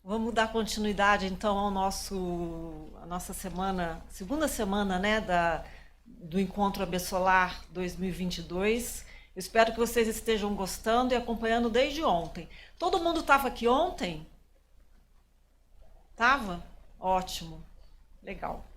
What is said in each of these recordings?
Vamos dar continuidade então ao a nossa semana, segunda semana, né, do Encontro AB Solar 2022. Eu espero que vocês estejam gostando e acompanhando desde ontem. Todo mundo estava aqui ontem? Tava? Ótimo, legal.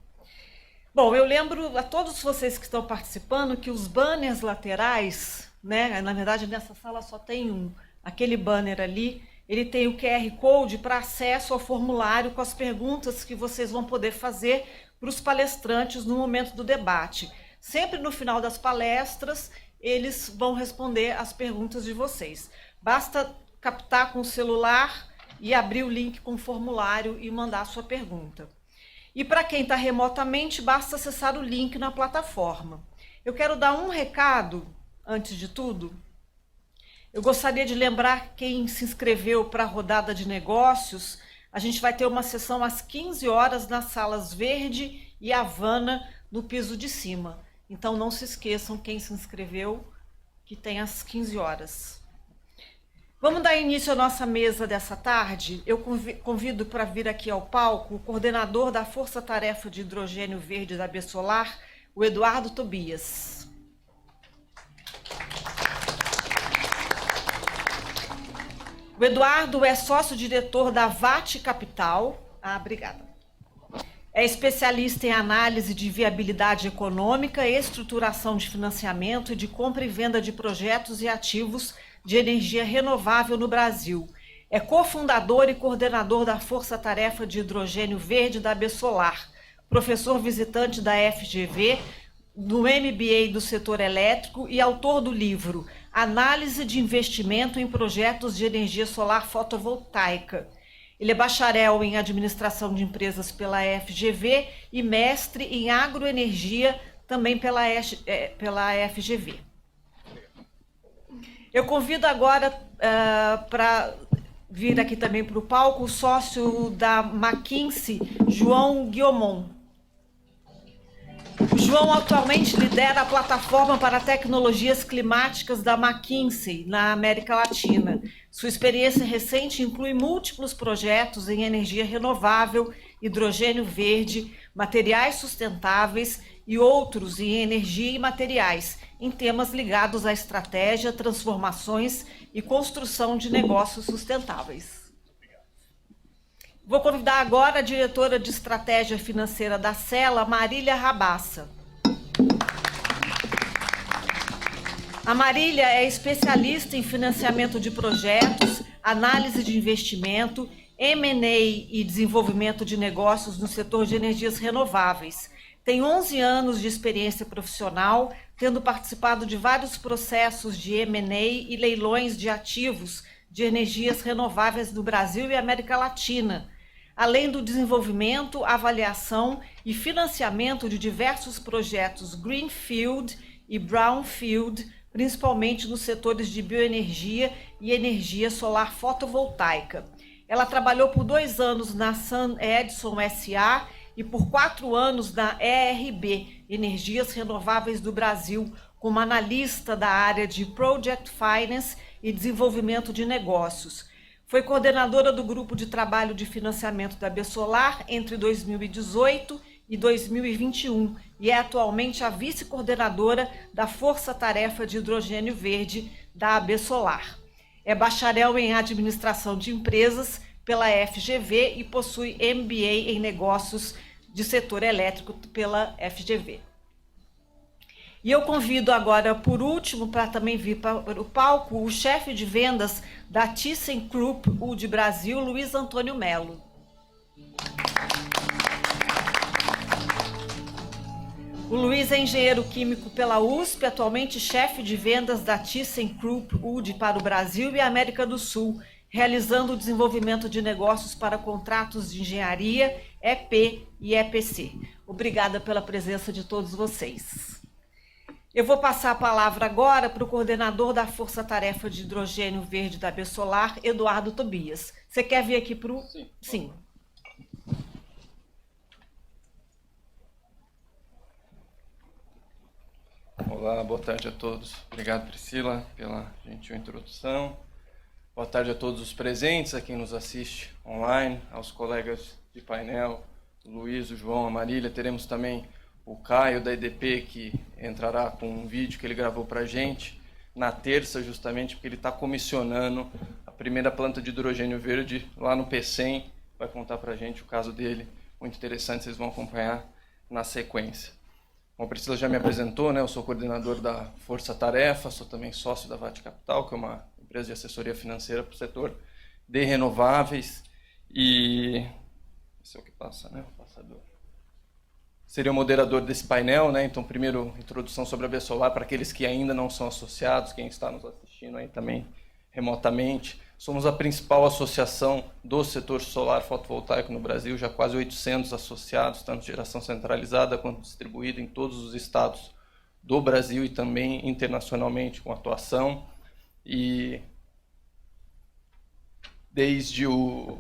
Bom, eu lembro a todos vocês que estão participando que os banners laterais, né? Na verdade, nessa sala só tem um, aquele banner ali, ele tem o QR Code para acesso ao formulário com as perguntas que vocês vão poder fazer para os palestrantes no momento do debate. Sempre no final das palestras, eles vão responder as perguntas de vocês. Basta captar com o celular e abrir o link com o formulário e mandar a sua pergunta. E para quem está remotamente, basta acessar o link na plataforma. Eu quero dar um recado, antes de tudo. Eu gostaria de lembrar quem se inscreveu para a rodada de negócios. A gente vai ter uma sessão às 15 horas nas salas Verde e Havana, no piso de cima. Então não se esqueçam, quem se inscreveu, que tem às 15 horas. Vamos dar início à nossa mesa dessa tarde. Eu convido para vir aqui ao palco o coordenador da Força Tarefa de Hidrogênio Verde da Besolar, o Eduardo Tobias. O Eduardo é sócio-diretor da VAT Capital. Obrigada. É especialista em análise de viabilidade econômica, estruturação de financiamento e de compra e venda de projetos e ativos de energia renovável no Brasil. É cofundador e coordenador da Força Tarefa de Hidrogênio Verde da Besolar, professor visitante da FGV, do MBA do setor elétrico e autor do livro Análise de Investimento em Projetos de Energia Solar Fotovoltaica. Ele é bacharel em Administração de Empresas pela FGV e mestre em Agroenergia também pela FGV. Eu convido agora para vir aqui também para o palco o sócio da McKinsey, João Guiomon. O João atualmente lidera a plataforma para tecnologias climáticas da McKinsey na América Latina. Sua experiência recente inclui múltiplos projetos em energia renovável, hidrogênio verde, materiais sustentáveis e outros em energia e materiais, em temas ligados à estratégia, transformações e construção de negócios sustentáveis. Vou convidar agora a diretora de estratégia financeira da Sela, Marília Rabassa. A Marília é especialista em financiamento de projetos, análise de investimento, M&A e desenvolvimento de negócios no setor de energias renováveis. Tem 11 anos de experiência profissional, tendo participado de vários processos de M&A e leilões de ativos de energias renováveis no Brasil e América Latina, além do desenvolvimento, avaliação e financiamento de diversos projetos Greenfield e Brownfield, principalmente nos setores de bioenergia e energia solar fotovoltaica. Ela trabalhou por 2 anos na Sun Edison SA e por 4 anos na ERB, Energias Renováveis do Brasil, como analista da área de Project Finance e desenvolvimento de negócios. Foi coordenadora do grupo de trabalho de financiamento da Besolar entre 2018 e 2021 e é atualmente a vice-coordenadora da Força Tarefa de Hidrogênio Verde da Besolar. É bacharel em Administração de Empresas pela FGV e possui MBA em Negócios de Setor Elétrico pela FGV. E eu convido agora, por último, para também vir para o palco, o chefe de vendas da ThyssenKrupp de Brasil, Luiz Antônio Melo. O Luiz é engenheiro químico pela USP, atualmente chefe de vendas da ThyssenKrupp para o Brasil e a América do Sul, realizando o desenvolvimento de negócios para contratos de engenharia, EP e EPC. Obrigada pela presença de todos vocês. Eu vou passar a palavra agora para o coordenador da Força Tarefa de Hidrogênio Verde da Besolar, Eduardo Tobias. Você quer vir aqui para o... Sim. Olá, boa tarde a todos. Obrigado, Priscila, pela gentil introdução. Boa tarde a todos os presentes, a quem nos assiste online, aos colegas de painel, o Luiz, o João, a Marília. Teremos também o Caio da EDP, que entrará com um vídeo que ele gravou para a gente na terça, justamente porque ele está comissionando a primeira planta de hidrogênio verde lá no PCM. Vai contar para a gente o caso dele, muito interessante, vocês vão acompanhar na sequência. Bom, a Priscila já me apresentou, né? Eu sou coordenador da Força Tarefa, sou também sócio da VAT Capital, que é uma empresa de assessoria financeira para o setor de renováveis. E esse é o que passa, né? O passador. Seria o moderador desse painel, né? Então, primeiro, introdução sobre a Besolar para aqueles que ainda não são associados, quem está nos assistindo aí também remotamente. Somos a principal associação do setor solar fotovoltaico no Brasil, já quase 800 associados, tanto geração centralizada quanto distribuída em todos os estados do Brasil e também internacionalmente com atuação. E desde o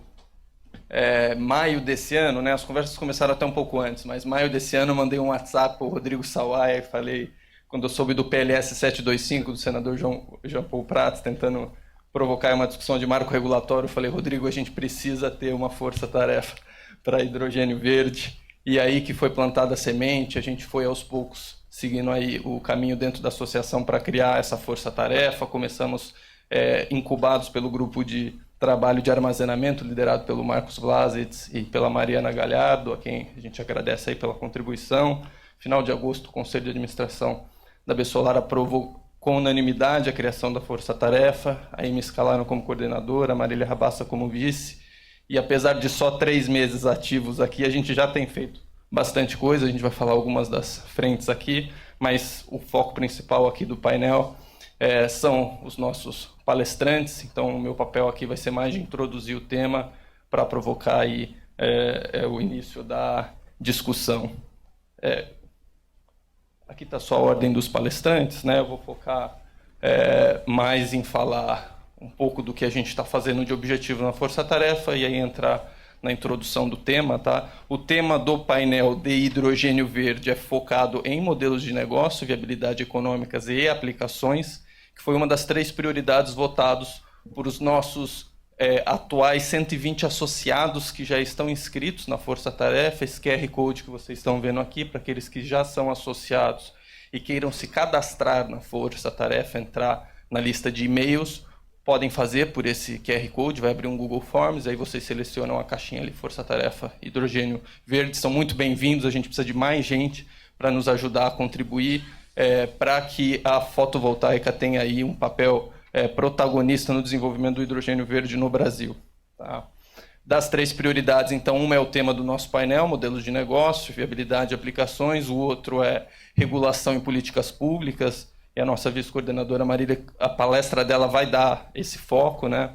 maio desse ano, né, as conversas começaram até um pouco antes, mas maio desse ano eu mandei um WhatsApp para o Rodrigo Sawaia e falei, quando eu soube do PLS 725 do senador Jean Paul Prats, tentando provocar uma discussão de marco regulatório, eu falei, Rodrigo, a gente precisa ter uma força-tarefa para hidrogênio verde. E aí que foi plantada a semente, a gente foi aos poucos seguindo aí o caminho dentro da associação para criar essa força-tarefa. Começamos incubados pelo grupo de trabalho de armazenamento, liderado pelo Marcos Vlasitz e pela Mariana Galhardo, a quem a gente agradece aí pela contribuição. Final de agosto, o Conselho de Administração da Besolar aprovou com unanimidade a criação da força-tarefa. Aí me escalaram como coordenadora, a Marília Rabassa como vice. E apesar de só 3 meses ativos aqui, a gente já tem feito bastante coisa. A gente vai falar algumas das frentes aqui, mas o foco principal aqui do painel são os nossos palestrantes. Então, o meu papel aqui vai ser mais de introduzir o tema para provocar aí, o início da discussão. Aqui está só a ordem dos palestrantes, né? Eu vou focar mais em falar um pouco do que a gente está fazendo de objetivo na Força-Tarefa e aí entrar na introdução do tema, tá? O tema do painel de hidrogênio verde é focado em modelos de negócio, viabilidade econômicas e aplicações, que foi uma das 3 prioridades votados por os nossos atuais 120 associados que já estão inscritos na Força-Tarefa. Esse QR Code que vocês estão vendo aqui, para aqueles que já são associados e queiram se cadastrar na Força-Tarefa, entrar na lista de e-mails, podem fazer por esse QR Code, vai abrir um Google Forms, aí vocês selecionam a caixinha ali, Força-Tarefa Hidrogênio Verde. São muito bem-vindos, a gente precisa de mais gente para nos ajudar a contribuir, para que a fotovoltaica tenha aí um papel protagonista no desenvolvimento do hidrogênio verde no Brasil. Tá? Das 3 prioridades, então, uma é o tema do nosso painel, modelos de negócio, viabilidade e aplicações, o outro é regulação e políticas públicas, e a nossa vice-coordenadora Marília, a palestra dela vai dar esse foco, né?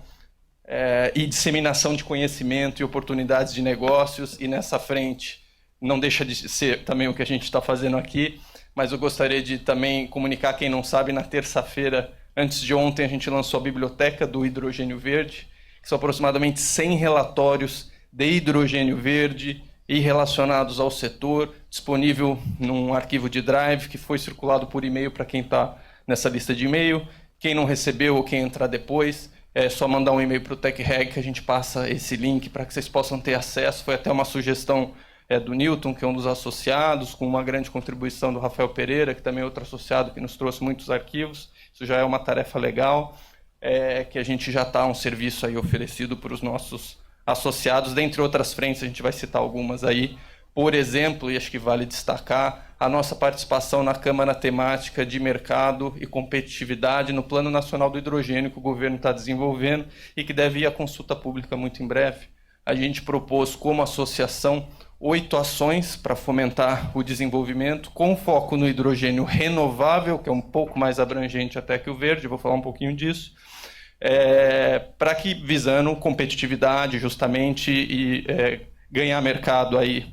E disseminação de conhecimento e oportunidades de negócios, e nessa frente não deixa de ser também o que a gente está fazendo aqui, mas eu gostaria de também comunicar, quem não sabe, na terça-feira, antes de ontem, a gente lançou a Biblioteca do Hidrogênio Verde, que são aproximadamente 100 relatórios de hidrogênio verde e relacionados ao setor, disponível num arquivo de Drive, que foi circulado por e-mail para quem está nessa lista de e-mail. Quem não recebeu ou quem entrar depois, é só mandar um e-mail para o TechReg que a gente passa esse link para que vocês possam ter acesso. Foi até uma sugestão do Newton, que é um dos associados, com uma grande contribuição do Rafael Pereira, que também é outro associado que nos trouxe muitos arquivos. Isso já é uma tarefa legal, que a gente já está um serviço aí oferecido para os nossos associados, dentre outras frentes, a gente vai citar algumas aí. Por exemplo, e acho que vale destacar, a nossa participação na Câmara Temática de Mercado e Competitividade no Plano Nacional do Hidrogênio, que o governo está desenvolvendo e que deve ir à consulta pública muito em breve. A gente propôs, como associação, 8 ações para fomentar o desenvolvimento, com foco no hidrogênio renovável, que é um pouco mais abrangente até que o verde, vou falar um pouquinho disso, para que visando competitividade justamente e ganhar mercado aí,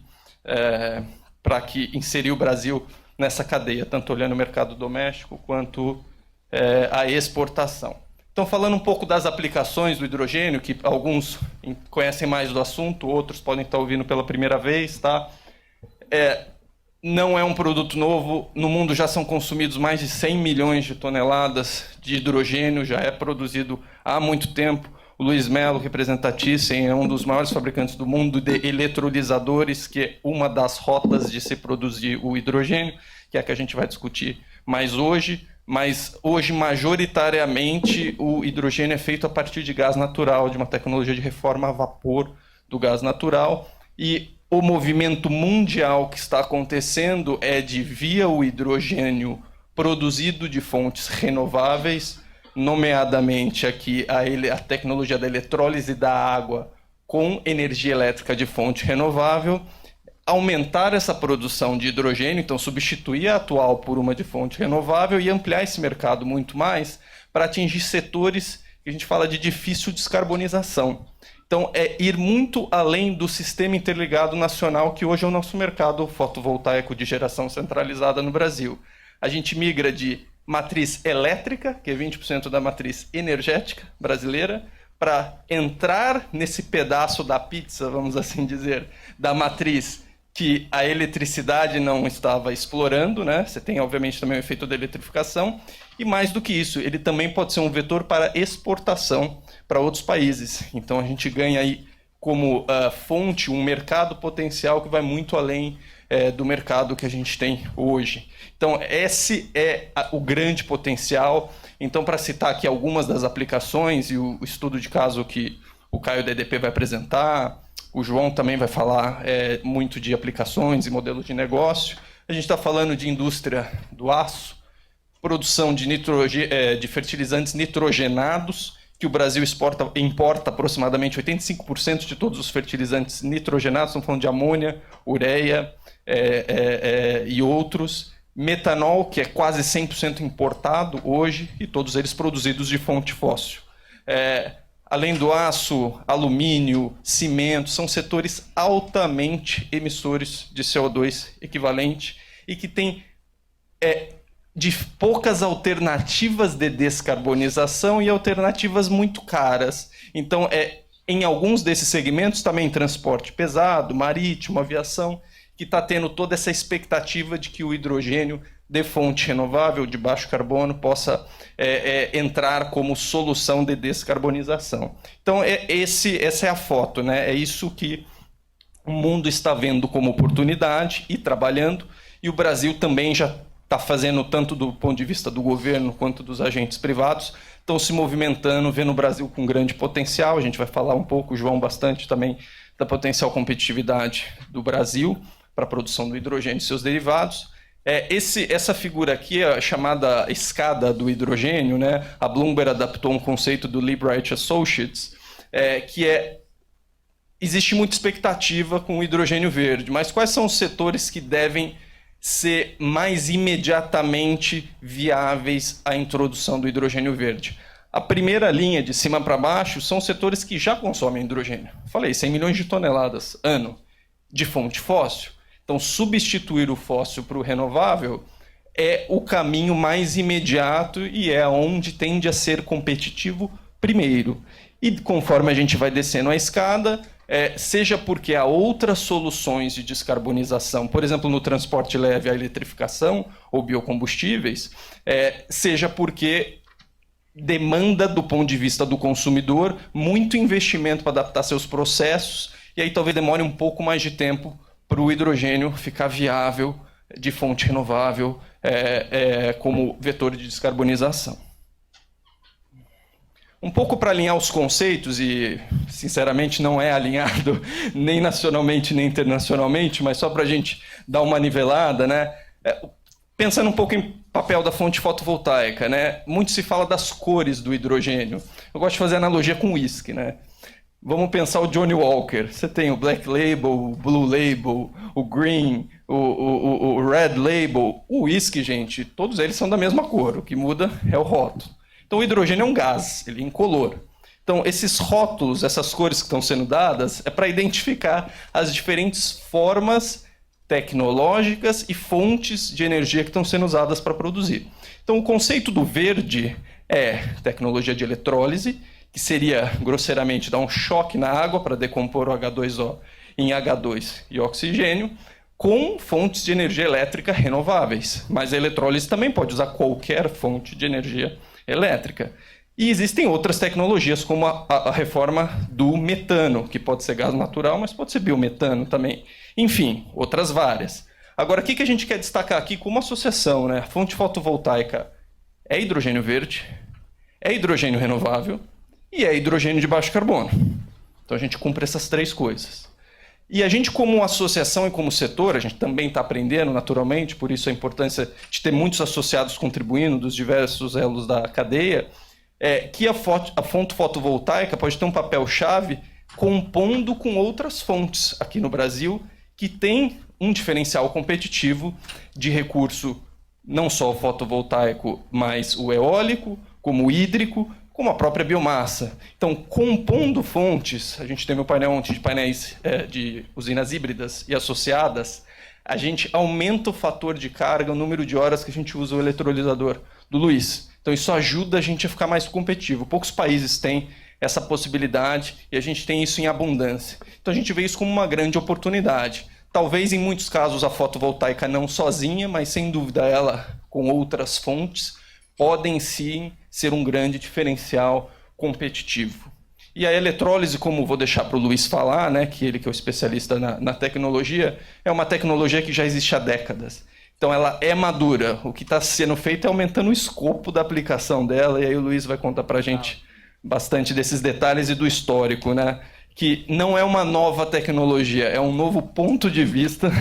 para que inserir o Brasil nessa cadeia, tanto olhando o mercado doméstico quanto a exportação. Então, falando um pouco das aplicações do hidrogênio, que alguns conhecem mais do assunto, outros podem estar ouvindo pela primeira vez, tá? Não é um produto novo, no mundo já são consumidos mais de 100 milhões de toneladas de hidrogênio, já é produzido há muito tempo. O Luiz Melo, representa a Thyssen, é um dos maiores fabricantes do mundo de eletrolisadores, que é uma das rotas de se produzir o hidrogênio, que é a que a gente vai discutir mais hoje. Mas hoje, majoritariamente, o hidrogênio é feito a partir de gás natural, de uma tecnologia de reforma a vapor do gás natural. E o movimento mundial que está acontecendo é de, via o hidrogênio produzido de fontes renováveis, nomeadamente aqui a tecnologia da eletrólise da água com energia elétrica de fonte renovável, aumentar essa produção de hidrogênio, então substituir a atual por uma de fonte renovável e ampliar esse mercado muito mais para atingir setores que a gente fala de difícil descarbonização. Então, é ir muito além do sistema interligado nacional, que hoje é o nosso mercado fotovoltaico de geração centralizada no Brasil. A gente migra de matriz elétrica, que é 20% da matriz energética brasileira, para entrar nesse pedaço da pizza, vamos assim dizer, da matriz que a eletricidade não estava explorando, né? Você tem, obviamente, também o efeito da eletrificação, e mais do que isso, ele também pode ser um vetor para exportação para outros países. Então, a gente ganha aí como fonte um mercado potencial que vai muito além do mercado que a gente tem hoje. Então, esse é o grande potencial. Então, para citar aqui algumas das aplicações e o estudo de caso que o Caio da EDP vai apresentar, o João também vai falar muito de aplicações e modelos de negócio. A gente está falando de indústria do aço, produção de fertilizantes nitrogenados, que o Brasil importa aproximadamente 85% de todos os fertilizantes nitrogenados, estamos falando de amônia, ureia e outros. Metanol, que é quase 100% importado hoje, e todos eles produzidos de fonte fóssil. Além do aço, alumínio, cimento, são setores altamente emissores de CO2 equivalente e que têm de poucas alternativas de descarbonização e alternativas muito caras. Então, em alguns desses segmentos, também transporte pesado, marítimo, aviação, que está tendo toda essa expectativa de que o hidrogênio de fonte renovável, de baixo carbono, possa entrar como solução de descarbonização. Então, essa é a foto, né? É isso que o mundo está vendo como oportunidade e trabalhando, e o Brasil também já está fazendo, tanto do ponto de vista do governo quanto dos agentes privados, estão se movimentando, vendo o Brasil com grande potencial. A gente vai falar um pouco, o João, bastante também, da potencial competitividade do Brasil para a produção do hidrogênio e seus derivados. Essa figura aqui é a chamada escada do hidrogênio, né? A Bloomberg adaptou um conceito do Liebreich Associates, existe muita expectativa com o hidrogênio verde, mas quais são os setores que devem ser mais imediatamente viáveis à introdução do hidrogênio verde? A primeira linha, de cima para baixo, são setores que já consomem hidrogênio. Falei, 100 milhões de toneladas ano de fonte fóssil. Então, substituir o fóssil para o renovável é o caminho mais imediato e é onde tende a ser competitivo primeiro. E conforme a gente vai descendo a escada, seja porque há outras soluções de descarbonização, por exemplo, no transporte leve, a eletrificação ou biocombustíveis, seja porque demanda, do ponto de vista do consumidor, muito investimento para adaptar seus processos, e aí talvez demore um pouco mais de tempo para o hidrogênio ficar viável de fonte renovável como vetor de descarbonização. Um pouco para alinhar os conceitos, e sinceramente não é alinhado nem nacionalmente nem internacionalmente, mas só para a gente dar uma nivelada, né? Pensando um pouco em papel da fonte fotovoltaica, né? Muito se fala das cores do hidrogênio. Eu gosto de fazer analogia com whisky, né? Vamos pensar o Johnny Walker. Você tem o Black Label, o Blue Label, o Green, o Red Label. O whisky, gente, todos eles são da mesma cor. O que muda é o rótulo. Então, o hidrogênio é um gás, ele é incolor. Então, esses rótulos, essas cores que estão sendo dadas, é para identificar as diferentes formas tecnológicas e fontes de energia que estão sendo usadas para produzir. Então, o conceito do verde é tecnologia de eletrólise, que seria, grosseiramente, dar um choque na água para decompor o H2O em H2 e oxigênio, com fontes de energia elétrica renováveis. Mas a eletrólise também pode usar qualquer fonte de energia elétrica. E existem outras tecnologias, como a reforma do metano, que pode ser gás natural, mas pode ser biometano também. Enfim, outras várias. Agora, o que a gente quer destacar aqui como associação, né? A fonte fotovoltaica é hidrogênio verde, é hidrogênio renovável e é hidrogênio de baixo carbono. Então, a gente cumpre essas três coisas. E a gente, como associação e como setor, a gente também está aprendendo naturalmente, por isso a importância de ter muitos associados contribuindo dos diversos elos da cadeia, que a fonte fotovoltaica pode ter um papel-chave compondo com outras fontes aqui no Brasil, que tem um diferencial competitivo de recurso, não só o fotovoltaico, mas o eólico, como o hídrico, como a própria biomassa. Então, compondo fontes, a gente teve um painel ontem de painéis de usinas híbridas e associadas, a gente aumenta o fator de carga, o número de horas que a gente usa o eletrolisador do Luiz. Então, isso ajuda a gente a ficar mais competitivo. Poucos países têm essa possibilidade e a gente tem isso em abundância. Então, a gente vê isso como uma grande oportunidade. Talvez, em muitos casos, a fotovoltaica não sozinha, mas, sem dúvida, ela, com outras fontes, podem, sim, ser um grande diferencial competitivo. E a eletrólise, como vou deixar para o Luiz falar, né, que ele que é o especialista na tecnologia, é uma tecnologia que já existe há décadas. Então, ela é madura. O que está sendo feito é aumentando o escopo da aplicação dela, e aí o Luiz vai contar para a gente bastante desses detalhes e do histórico, né? Que não é uma nova tecnologia, é um novo ponto de vista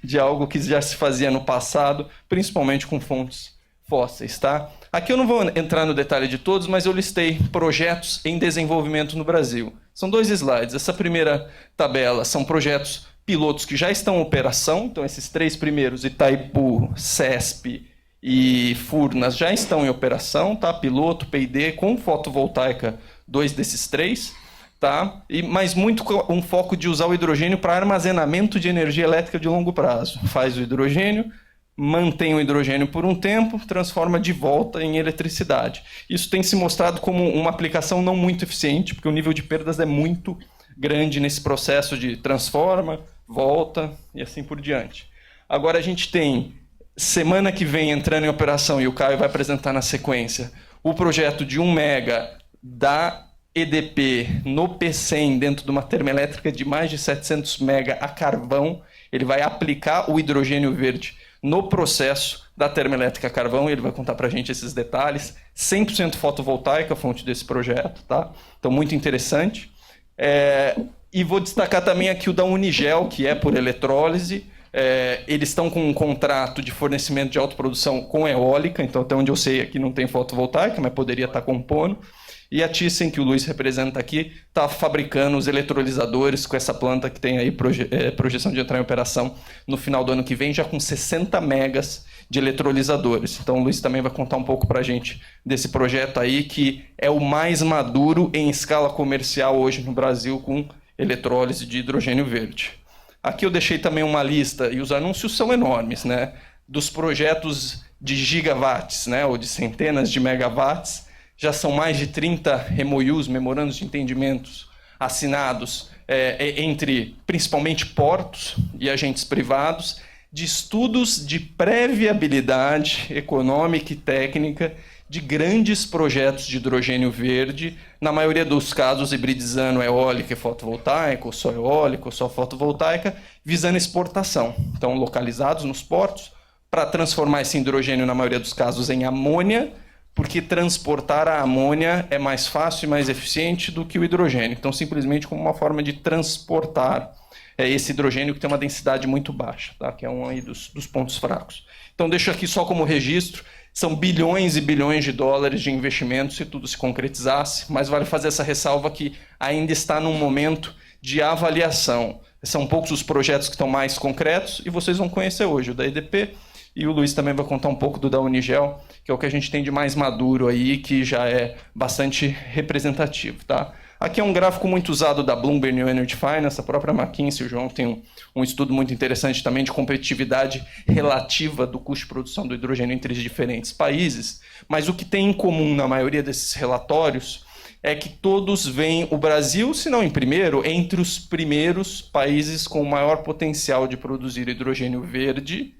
de algo que já se fazia no passado, principalmente com fontes fósseis, tá? Aqui eu não vou entrar no detalhe de todos, mas eu listei projetos em desenvolvimento no Brasil. São 2 slides. Essa primeira tabela são projetos pilotos que já estão em operação, então esses 3 primeiros, Itaipu, CESP e Furnas, já estão em operação, tá? Piloto, P&D, com fotovoltaica, 2 desses 3, tá? Mas muito um foco de usar o hidrogênio para armazenamento de energia elétrica de longo prazo. Faz o hidrogênio, mantém o hidrogênio por um tempo, transforma de volta em eletricidade. Isso tem se mostrado como uma aplicação não muito eficiente, porque o nível de perdas é muito grande nesse processo de transforma, volta e assim por diante. Agora a gente tem, semana que vem, entrando em operação, e o Caio vai apresentar na sequência, o projeto de 1 mega da EDP no P100, dentro de uma termoelétrica de mais de 700 mega a carvão. Ele vai aplicar o hidrogênio verde no processo da termoelétrica a carvão, e ele vai contar para a gente esses detalhes. 100% fotovoltaica, a fonte desse projeto, tá? Então, muito interessante. E vou destacar também aqui o da Unigel, que é por eletrólise. Eles estão com um contrato de fornecimento de autoprodução com eólica, então até onde eu sei aqui não tem fotovoltaica, mas poderia estar compondo. E a Thyssen, que o Luiz representa aqui, está fabricando os eletrolisadores com essa planta que tem aí projeção de entrar em operação no final do ano que vem, já com 60 megas de eletrolisadores. Então o Luiz também vai contar um pouco para a gente desse projeto aí, que é o mais maduro em escala comercial hoje no Brasil com eletrólise de hidrogênio verde. Aqui eu deixei também uma lista, e os anúncios são enormes, né, dos projetos de gigawatts, né, ou de centenas de megawatts. Já são mais de 30 MOUs, memorandos de entendimentos, assinados entre, principalmente, portos e agentes privados, de estudos de pré-viabilidade econômica e técnica de grandes projetos de hidrogênio verde, na maioria dos casos hibridizando eólica e fotovoltaica, ou só eólica, ou só fotovoltaica, visando exportação. Então, localizados nos portos, para transformar esse hidrogênio, na maioria dos casos, em amônia, porque transportar a amônia é mais fácil e mais eficiente do que o hidrogênio. Então, simplesmente como uma forma de transportar esse hidrogênio que tem uma densidade muito baixa, tá? Que é um aí dos pontos fracos. Então, deixo aqui só como registro, são bilhões e bilhões de dólares de investimento se tudo se concretizasse, mas vale fazer essa ressalva que ainda está num momento de avaliação. São poucos os projetos que estão mais concretos e vocês vão conhecer hoje o da EDP, e o Luiz também vai contar um pouco do da Unigel, que é o que a gente tem de mais maduro aí, que já é bastante representativo, tá? Aqui é um gráfico muito usado da Bloomberg New Energy Finance, a própria McKinsey, o João tem um estudo muito interessante também de competitividade relativa do custo de produção do hidrogênio entre os diferentes países, mas o que tem em comum na maioria desses relatórios é que todos veem o Brasil, se não em primeiro, entre os primeiros países com o maior potencial de produzir hidrogênio verde,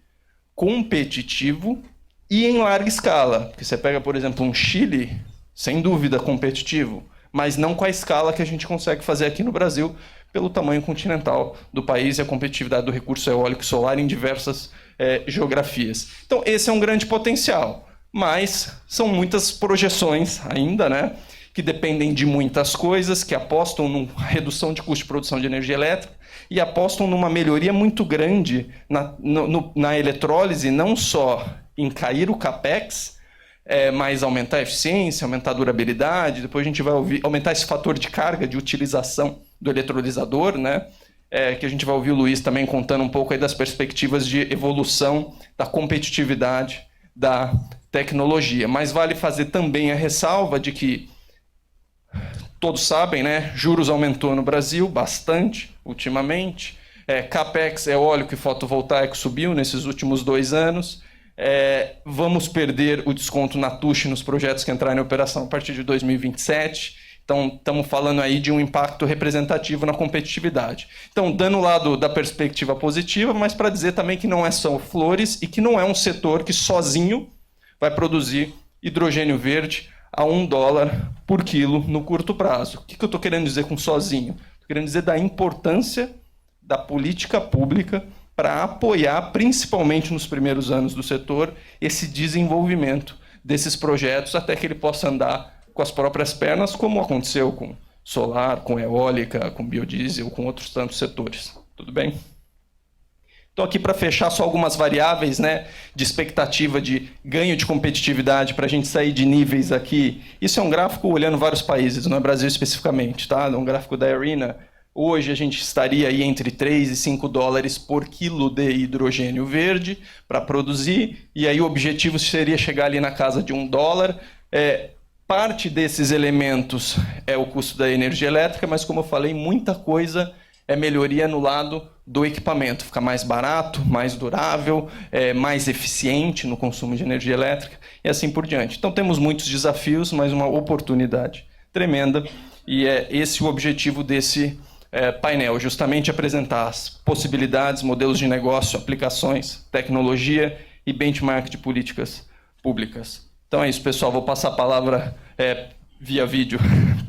competitivo e em larga escala. Porque você pega, por exemplo, um Chile, sem dúvida competitivo, mas não com a escala que a gente consegue fazer aqui no Brasil, pelo tamanho continental do país e a competitividade do recurso eólico e solar em diversas geografias. Então, esse é um grande potencial, mas são muitas projeções ainda, né, que dependem de muitas coisas, que apostam numa redução de custo de produção de energia elétrica e apostam numa melhoria muito grande na eletrólise, não só em cair o CAPEX, mas aumentar a eficiência, aumentar a durabilidade, depois a gente vai aumentar esse fator de carga, de utilização do eletrolisador, né? Que a gente vai ouvir o Luiz também contando um pouco aí das perspectivas de evolução da competitividade da tecnologia. Mas vale fazer também a ressalva de que todos sabem, né? Juros aumentou no Brasil bastante ultimamente. CAPEX eólico e fotovoltaico subiu nesses últimos 2 anos. Vamos perder o desconto na TUSH nos projetos que entrarem em operação a partir de 2027. Então, estamos falando aí de um impacto representativo na competitividade. Então, dando o lado da perspectiva positiva, mas para dizer também que não é só flores e que não é um setor que sozinho vai produzir hidrogênio verde a $1 por quilo no curto prazo. O que eu estou querendo dizer com sozinho? Estou querendo dizer da importância da política pública para apoiar, principalmente nos primeiros anos do setor, esse desenvolvimento desses projetos até que ele possa andar com as próprias pernas, como aconteceu com solar, com eólica, com biodiesel, com outros tantos setores. Tudo bem? Estou aqui para fechar só algumas variáveis, né, de expectativa de ganho de competitividade para a gente sair de níveis aqui. Isso é um gráfico olhando vários países, não é Brasil especificamente, tá? É um gráfico da IRENA. Hoje a gente estaria aí entre 3 e 5 dólares por quilo de hidrogênio verde para produzir, e aí o objetivo seria chegar ali na casa de $1. Parte desses elementos é o custo da energia elétrica, mas como eu falei, muita coisa é melhoria no lado do equipamento. Fica mais barato, mais durável, mais eficiente no consumo de energia elétrica e assim por diante. Então temos muitos desafios, mas uma oportunidade tremenda, e é esse o objetivo desse painel, justamente apresentar as possibilidades, modelos de negócio, aplicações, tecnologia e benchmark de políticas públicas. Então é isso, pessoal. Vou passar a palavra via vídeo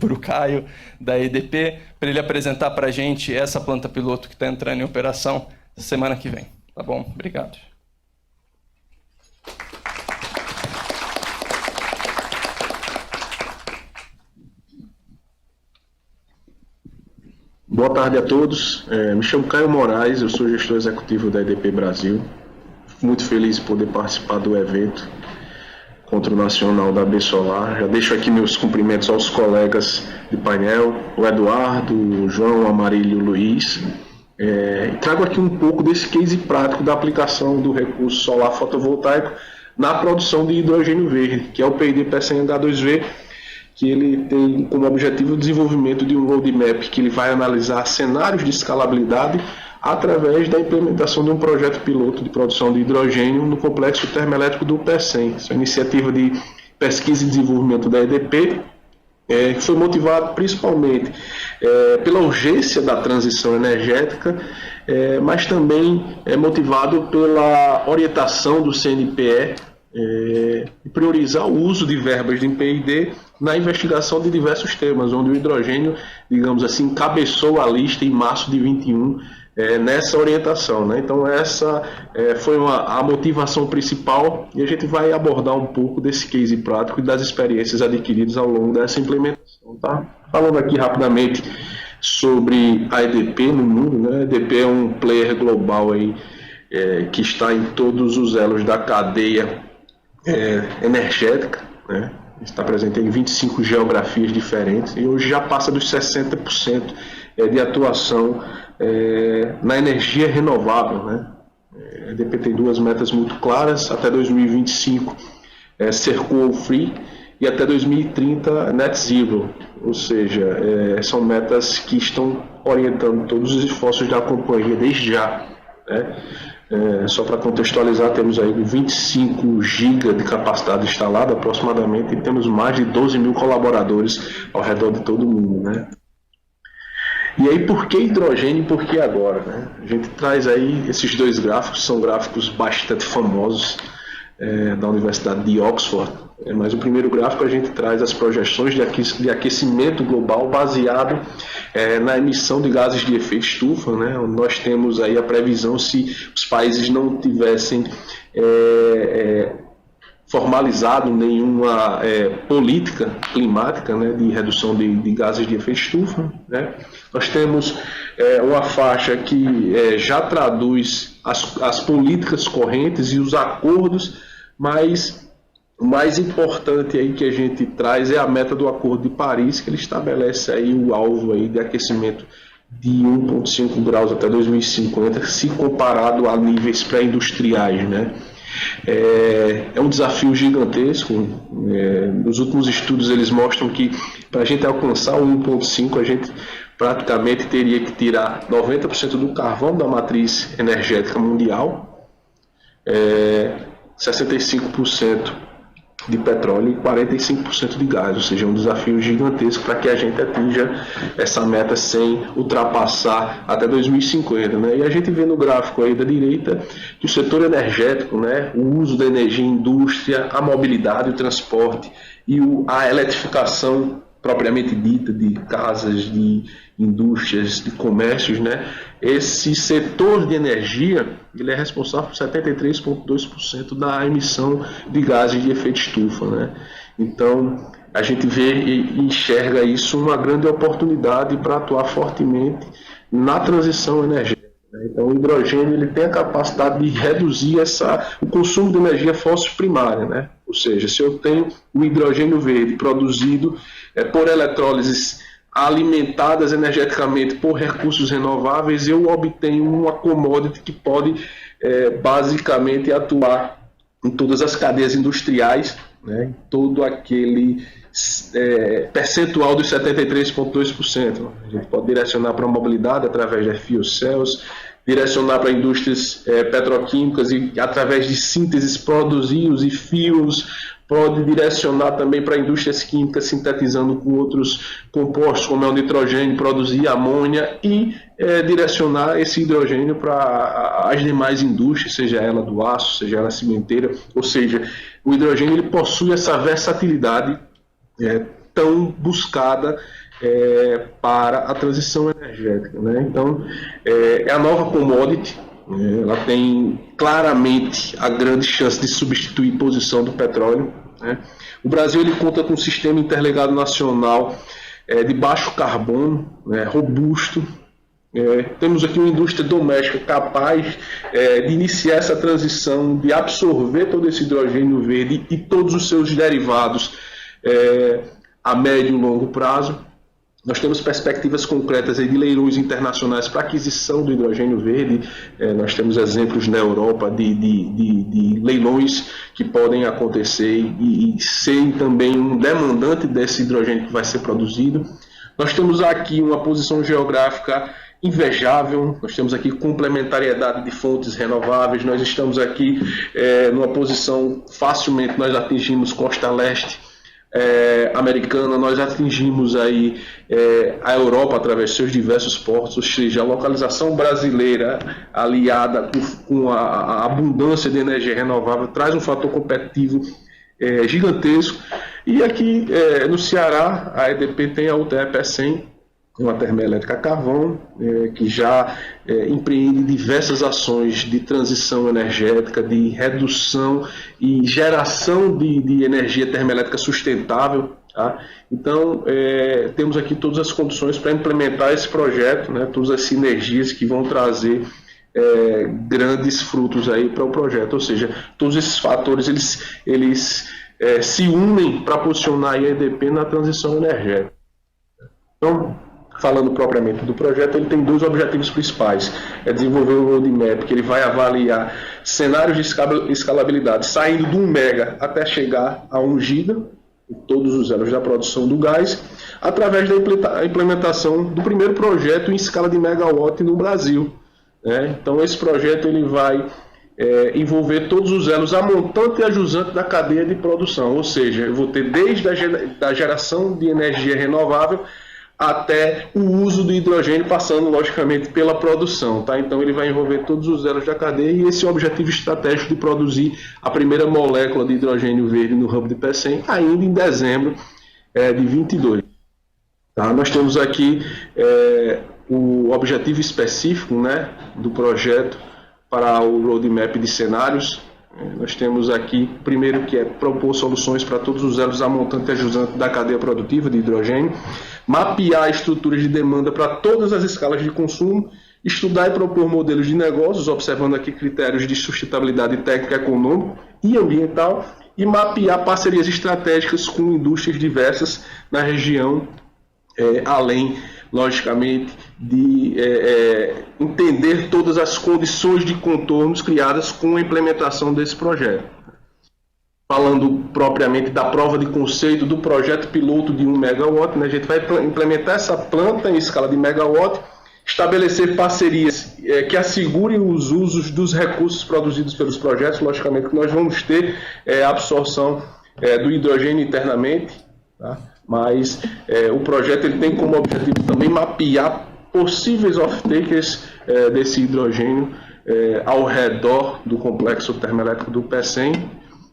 para o Caio, da EDP, para ele apresentar para a gente essa planta piloto que está entrando em operação semana que vem. Tá bom? Obrigado. Boa tarde a todos. Me chamo Caio Moraes, eu sou gestor executivo da EDP Brasil. Fico muito feliz de poder participar do evento Encontro Nacional da AB Solar. Já deixo aqui meus cumprimentos aos colegas de painel, o Eduardo, o João, a Marília e o Luiz. Trago aqui um pouco desse case prático da aplicação do recurso solar fotovoltaico na produção de hidrogênio verde, que é o PID P100H2V, que ele tem como objetivo o desenvolvimento de um roadmap que ele vai analisar cenários de escalabilidade através da implementação de um projeto piloto de produção de hidrogênio no complexo termoelétrico do P100. Essa é uma iniciativa de pesquisa e desenvolvimento da EDP, que foi motivado principalmente pela urgência da transição energética, mas também é motivado pela orientação do CNPE de priorizar o uso de verbas de PID na investigação de diversos temas, onde o hidrogênio, digamos assim, encabeçou a lista em março de 21 nessa orientação, né? Então essa foi a motivação principal, e a gente vai abordar um pouco desse case prático e das experiências adquiridas ao longo dessa implementação, tá? Falando aqui rapidamente sobre a EDP no mundo, né? A EDP é um player global aí, que está em todos os elos da cadeia energética, né? Está presente em 25 geografias diferentes e hoje já passa dos 60% de atuação na energia renovável, né? A EDP tem 2 metas muito claras: até 2025 ser coal free e até 2030 net zero, ou seja, são metas que estão orientando todos os esforços da companhia desde já, né? Só para contextualizar, temos aí 25 GB de capacidade instalada aproximadamente, e temos mais de 12 mil colaboradores ao redor de todo o mundo, né? E aí, por que hidrogênio e por que agora, né? A gente traz aí esses 2 gráficos, são gráficos bastante famosos, da Universidade de Oxford, mas o primeiro gráfico a gente traz as projeções de aquecimento global baseado na emissão de gases de efeito estufa, né? Nós temos aí a previsão, se os países não tivessem formalizado nenhuma política climática, né, de redução de gases de efeito estufa, né? Nós temos uma faixa que já traduz as políticas correntes e os acordos, mas o mais importante aí que a gente traz é a meta do Acordo de Paris, que ele estabelece aí o alvo aí de aquecimento de 1,5 graus até 2050, se comparado a níveis pré-industriais, né? É um desafio gigantesco. Nos últimos estudos eles mostram que para a gente alcançar o 1,5 a gente praticamente teria que tirar 90% do carvão da matriz energética mundial, 65% de petróleo e 45% de gás, ou seja, é um desafio gigantesco para que a gente atinja essa meta sem ultrapassar até 2050, né? E a gente vê no gráfico aí da direita que o setor energético, né, o uso da energia em indústria, a mobilidade, o transporte e a eletrificação propriamente dita de casas, de indústrias, de comércios, né? Esse setor de energia ele é responsável por 73,2% da emissão de gases de efeito estufa, né? Então a gente vê e enxerga isso uma grande oportunidade para atuar fortemente na transição energética. Então o hidrogênio ele tem a capacidade de reduzir o consumo de energia fóssil primária, né? Ou seja, se eu tenho o hidrogênio verde produzido por eletrólises alimentadas energeticamente por recursos renováveis, eu obtenho uma commodity que pode basicamente atuar em todas as cadeias industriais, né? Em todo aquele percentual dos 73,2%. A gente pode direcionar para a mobilidade através de fuel cells, direcionar para indústrias petroquímicas e através de sínteses produzir os e-fuels, pode direcionar também para indústrias químicas sintetizando com outros compostos, como é o nitrogênio, produzir amônia e direcionar esse hidrogênio para as demais indústrias, seja ela do aço, seja ela cimenteira, ou seja, o hidrogênio ele possui essa versatilidade tão buscada para a transição energética, né? Então, é a nova commodity, ela tem claramente a grande chance de substituir a posição do petróleo, né? O Brasil ele conta com um sistema interligado nacional de baixo carbono, né, robusto. Temos aqui uma indústria doméstica capaz de iniciar essa transição, de absorver todo esse hidrogênio verde e todos os seus derivados a médio e longo prazo. Nós temos perspectivas concretas aí de leilões internacionais para aquisição do hidrogênio verde. Nós temos exemplos na Europa de leilões que podem acontecer e serem também um demandante desse hidrogênio que vai ser produzido. Nós temos aqui uma posição geográfica invejável, nós temos aqui complementariedade de fontes renováveis, nós estamos aqui numa posição, facilmente nós atingimos costa leste americana, nós atingimos aí a Europa através de seus diversos portos, ou seja, a localização brasileira aliada com a abundância de energia renovável traz um fator competitivo gigantesco. E aqui no Ceará a EDP tem a UTE 100, uma termoelétrica a carvão, que já empreende diversas ações de transição energética, de redução e geração de energia termoelétrica sustentável. Tá? Então, temos aqui todas as condições para implementar esse projeto, né? Todas as sinergias que vão trazer grandes frutos aí para o projeto. Ou seja, todos esses fatores eles se unem para posicionar a EDP na transição energética. Então, falando propriamente do projeto, ele tem dois objetivos principais. É desenvolver um roadmap que ele vai avaliar cenários de escalabilidade, saindo de 1 mega até chegar a 1 giga, em todos os elos da produção do gás, através da implementação do primeiro projeto em escala de megawatt no Brasil. Então, esse projeto ele vai envolver todos os elos, a montante e a jusante da cadeia de produção, ou seja, eu vou ter desde a geração de energia renovável até o uso do hidrogênio, passando logicamente pela produção, tá? Então ele vai envolver todos os elos da cadeia, e esse é o objetivo estratégico de produzir a primeira molécula de hidrogênio verde no hub de Pecém ainda em dezembro de 22. Tá? Nós temos aqui o objetivo específico, né, do projeto para o roadmap de cenários. Nós temos aqui, primeiro, que é propor soluções para todos os elos a montante e ajusante da cadeia produtiva de hidrogênio, mapear estruturas de demanda para todas as escalas de consumo, estudar e propor modelos de negócios, observando aqui critérios de sustentabilidade técnica, econômica e ambiental, e mapear parcerias estratégicas com indústrias diversas na região, além, logicamente, de entender todas as condições de contornos criadas com a implementação desse projeto. Falando propriamente da prova de conceito do projeto piloto de 1 megawatt, né, a gente vai implementar essa planta em escala de megawatt, estabelecer parcerias que assegurem os usos dos recursos produzidos pelos projetos. Logicamente que nós vamos ter a absorção do hidrogênio internamente, tá? Mas o projeto ele tem como objetivo também mapear possíveis off-takers desse hidrogênio ao redor do complexo termoelétrico do Pecém,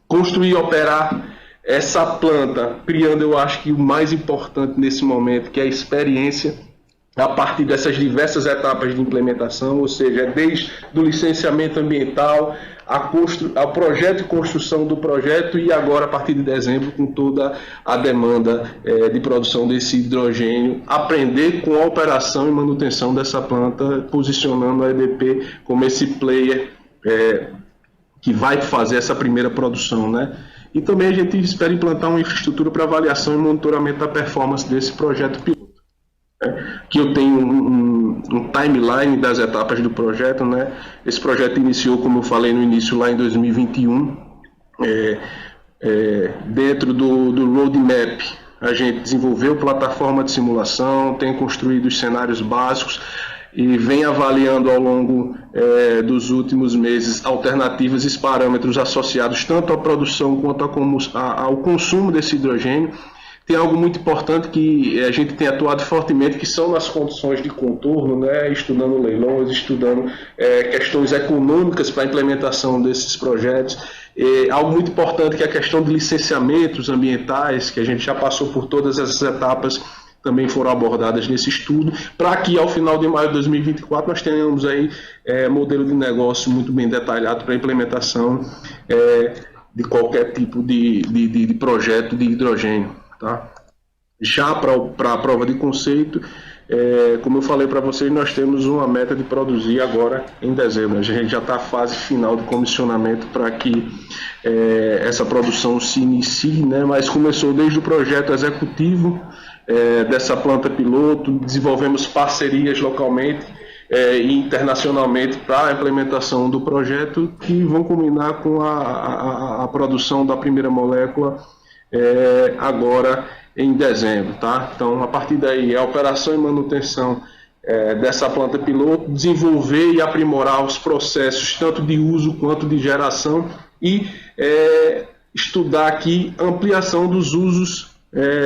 construir e operar essa planta, criando, eu acho que o mais importante nesse momento, que é a experiência a partir dessas diversas etapas de implementação, ou seja, desde o licenciamento ambiental, ao projeto e construção do projeto, e agora, a partir de dezembro, com toda a demanda de produção desse hidrogênio, aprender com a operação e manutenção dessa planta, posicionando a EDP como esse player que vai fazer essa primeira produção, né? E também a gente espera implantar uma infraestrutura para avaliação e monitoramento da performance desse projeto piloto. Que eu tenho um timeline das etapas do projeto, né? Esse projeto iniciou, como eu falei no início, lá em 2021. Dentro do roadmap, a gente desenvolveu plataforma de simulação, tem construído os cenários básicos e vem avaliando ao longo dos últimos meses alternativas e parâmetros associados tanto à produção quanto ao consumo desse hidrogênio. Tem algo muito importante que a gente tem atuado fortemente, que são nas condições de contorno, né? Estudando leilões, estudando questões econômicas para a implementação desses projetos. Algo muito importante que é a questão de licenciamentos ambientais, que a gente já passou por todas essas etapas, também foram abordadas nesse estudo, para que ao final de maio de 2024 nós tenhamos aí modelo de negócio muito bem detalhado para a implementação de qualquer tipo de projeto de hidrogênio. Tá? Já para a prova de conceito, como eu falei para vocês, nós temos uma meta de produzir agora em dezembro. A gente já está na fase final de comissionamento para que essa produção se inicie, né? Mas começou desde o projeto executivo dessa planta piloto, desenvolvemos parcerias localmente e internacionalmente para a implementação do projeto, que vão culminar com a produção da primeira molécula agora em dezembro, tá? Então, a partir daí, a operação e manutenção dessa planta piloto, desenvolver e aprimorar os processos, tanto de uso quanto de geração, e estudar aqui a ampliação dos usos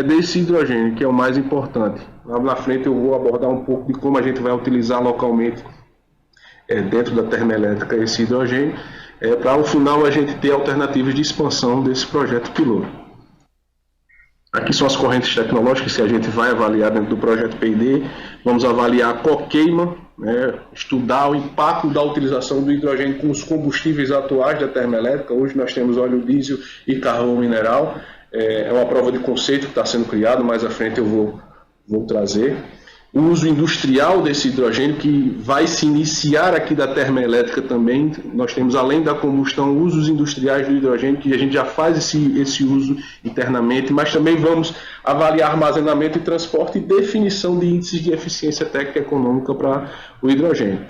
desse hidrogênio, que é o mais importante. Lá na frente eu vou abordar um pouco de como a gente vai utilizar localmente dentro da termoelétrica esse hidrogênio, para ao final a gente ter alternativas de expansão desse projeto piloto. Aqui são as correntes tecnológicas que a gente vai avaliar dentro do projeto P&D. Vamos avaliar a coqueima, né, estudar o impacto da utilização do hidrogênio com os combustíveis atuais da termoelétrica. Hoje nós temos óleo diesel e carvão mineral. É uma prova de conceito que está sendo criada, mais à frente eu vou trazer. O uso industrial desse hidrogênio, que vai se iniciar aqui da termoelétrica também. Nós temos, além da combustão, usos industriais do hidrogênio, que a gente já faz esse uso internamente, mas também vamos avaliar armazenamento e transporte e definição de índices de eficiência técnica e econômica para o hidrogênio.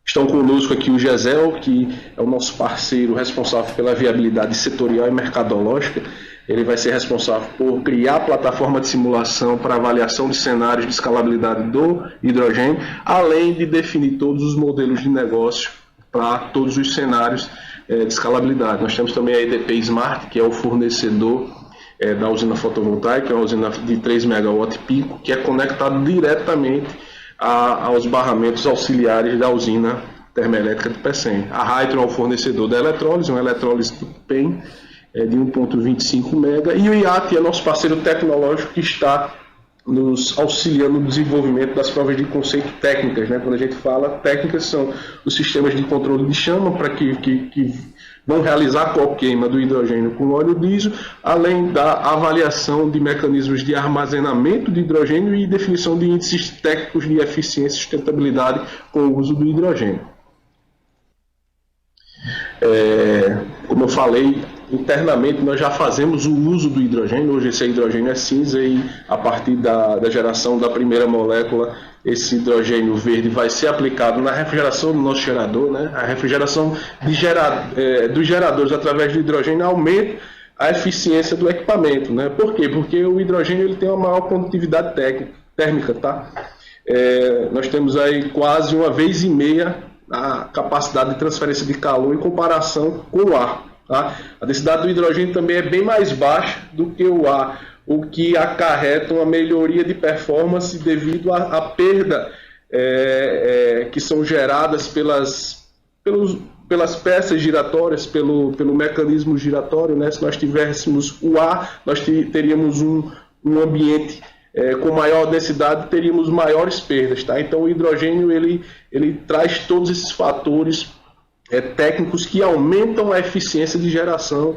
Estão conosco aqui o GESEL, que é o nosso parceiro responsável pela viabilidade setorial e mercadológica. Ele vai ser responsável por criar a plataforma de simulação para avaliação de cenários de escalabilidade do hidrogênio, além de definir todos os modelos de negócio para todos os cenários de escalabilidade. Nós temos também a EDP Smart, que é o fornecedor da usina fotovoltaica, é uma usina de 3 megawatt pico, que é conectada diretamente aos barramentos auxiliares da usina termoelétrica de Pecém. A Hydro é o fornecedor da eletrólise, uma eletrólise tipo PEM, de 1,25 mega, e o IAT é nosso parceiro tecnológico que está nos auxiliando no desenvolvimento das provas de conceito técnicas, né? Quando a gente fala técnicas, são os sistemas de controle de chama para que vão realizar a co-queima do hidrogênio com óleo diesel, além da avaliação de mecanismos de armazenamento de hidrogênio e definição de índices técnicos de eficiência e sustentabilidade com o uso do hidrogênio. Como eu falei, internamente nós já fazemos o uso do hidrogênio. Hoje esse hidrogênio é cinza e a partir da geração da primeira molécula, esse hidrogênio verde vai ser aplicado na refrigeração do nosso gerador, né? A refrigeração dos geradores através do hidrogênio aumenta a eficiência do equipamento, né? Por quê? Porque o hidrogênio ele tem uma maior condutividade térmica, tá? Nós temos aí quase 1,5 vezes a capacidade de transferência de calor em comparação com o ar. Tá? A densidade do hidrogênio também é bem mais baixa do que o ar, o que acarreta uma melhoria de performance devido à perda que são geradas pelas peças giratórias, pelo mecanismo giratório, né? Se nós tivéssemos o ar, nós teríamos um ambiente com maior densidade, teríamos maiores perdas. Tá? Então o hidrogênio ele traz todos esses fatores técnicos que aumentam a eficiência de geração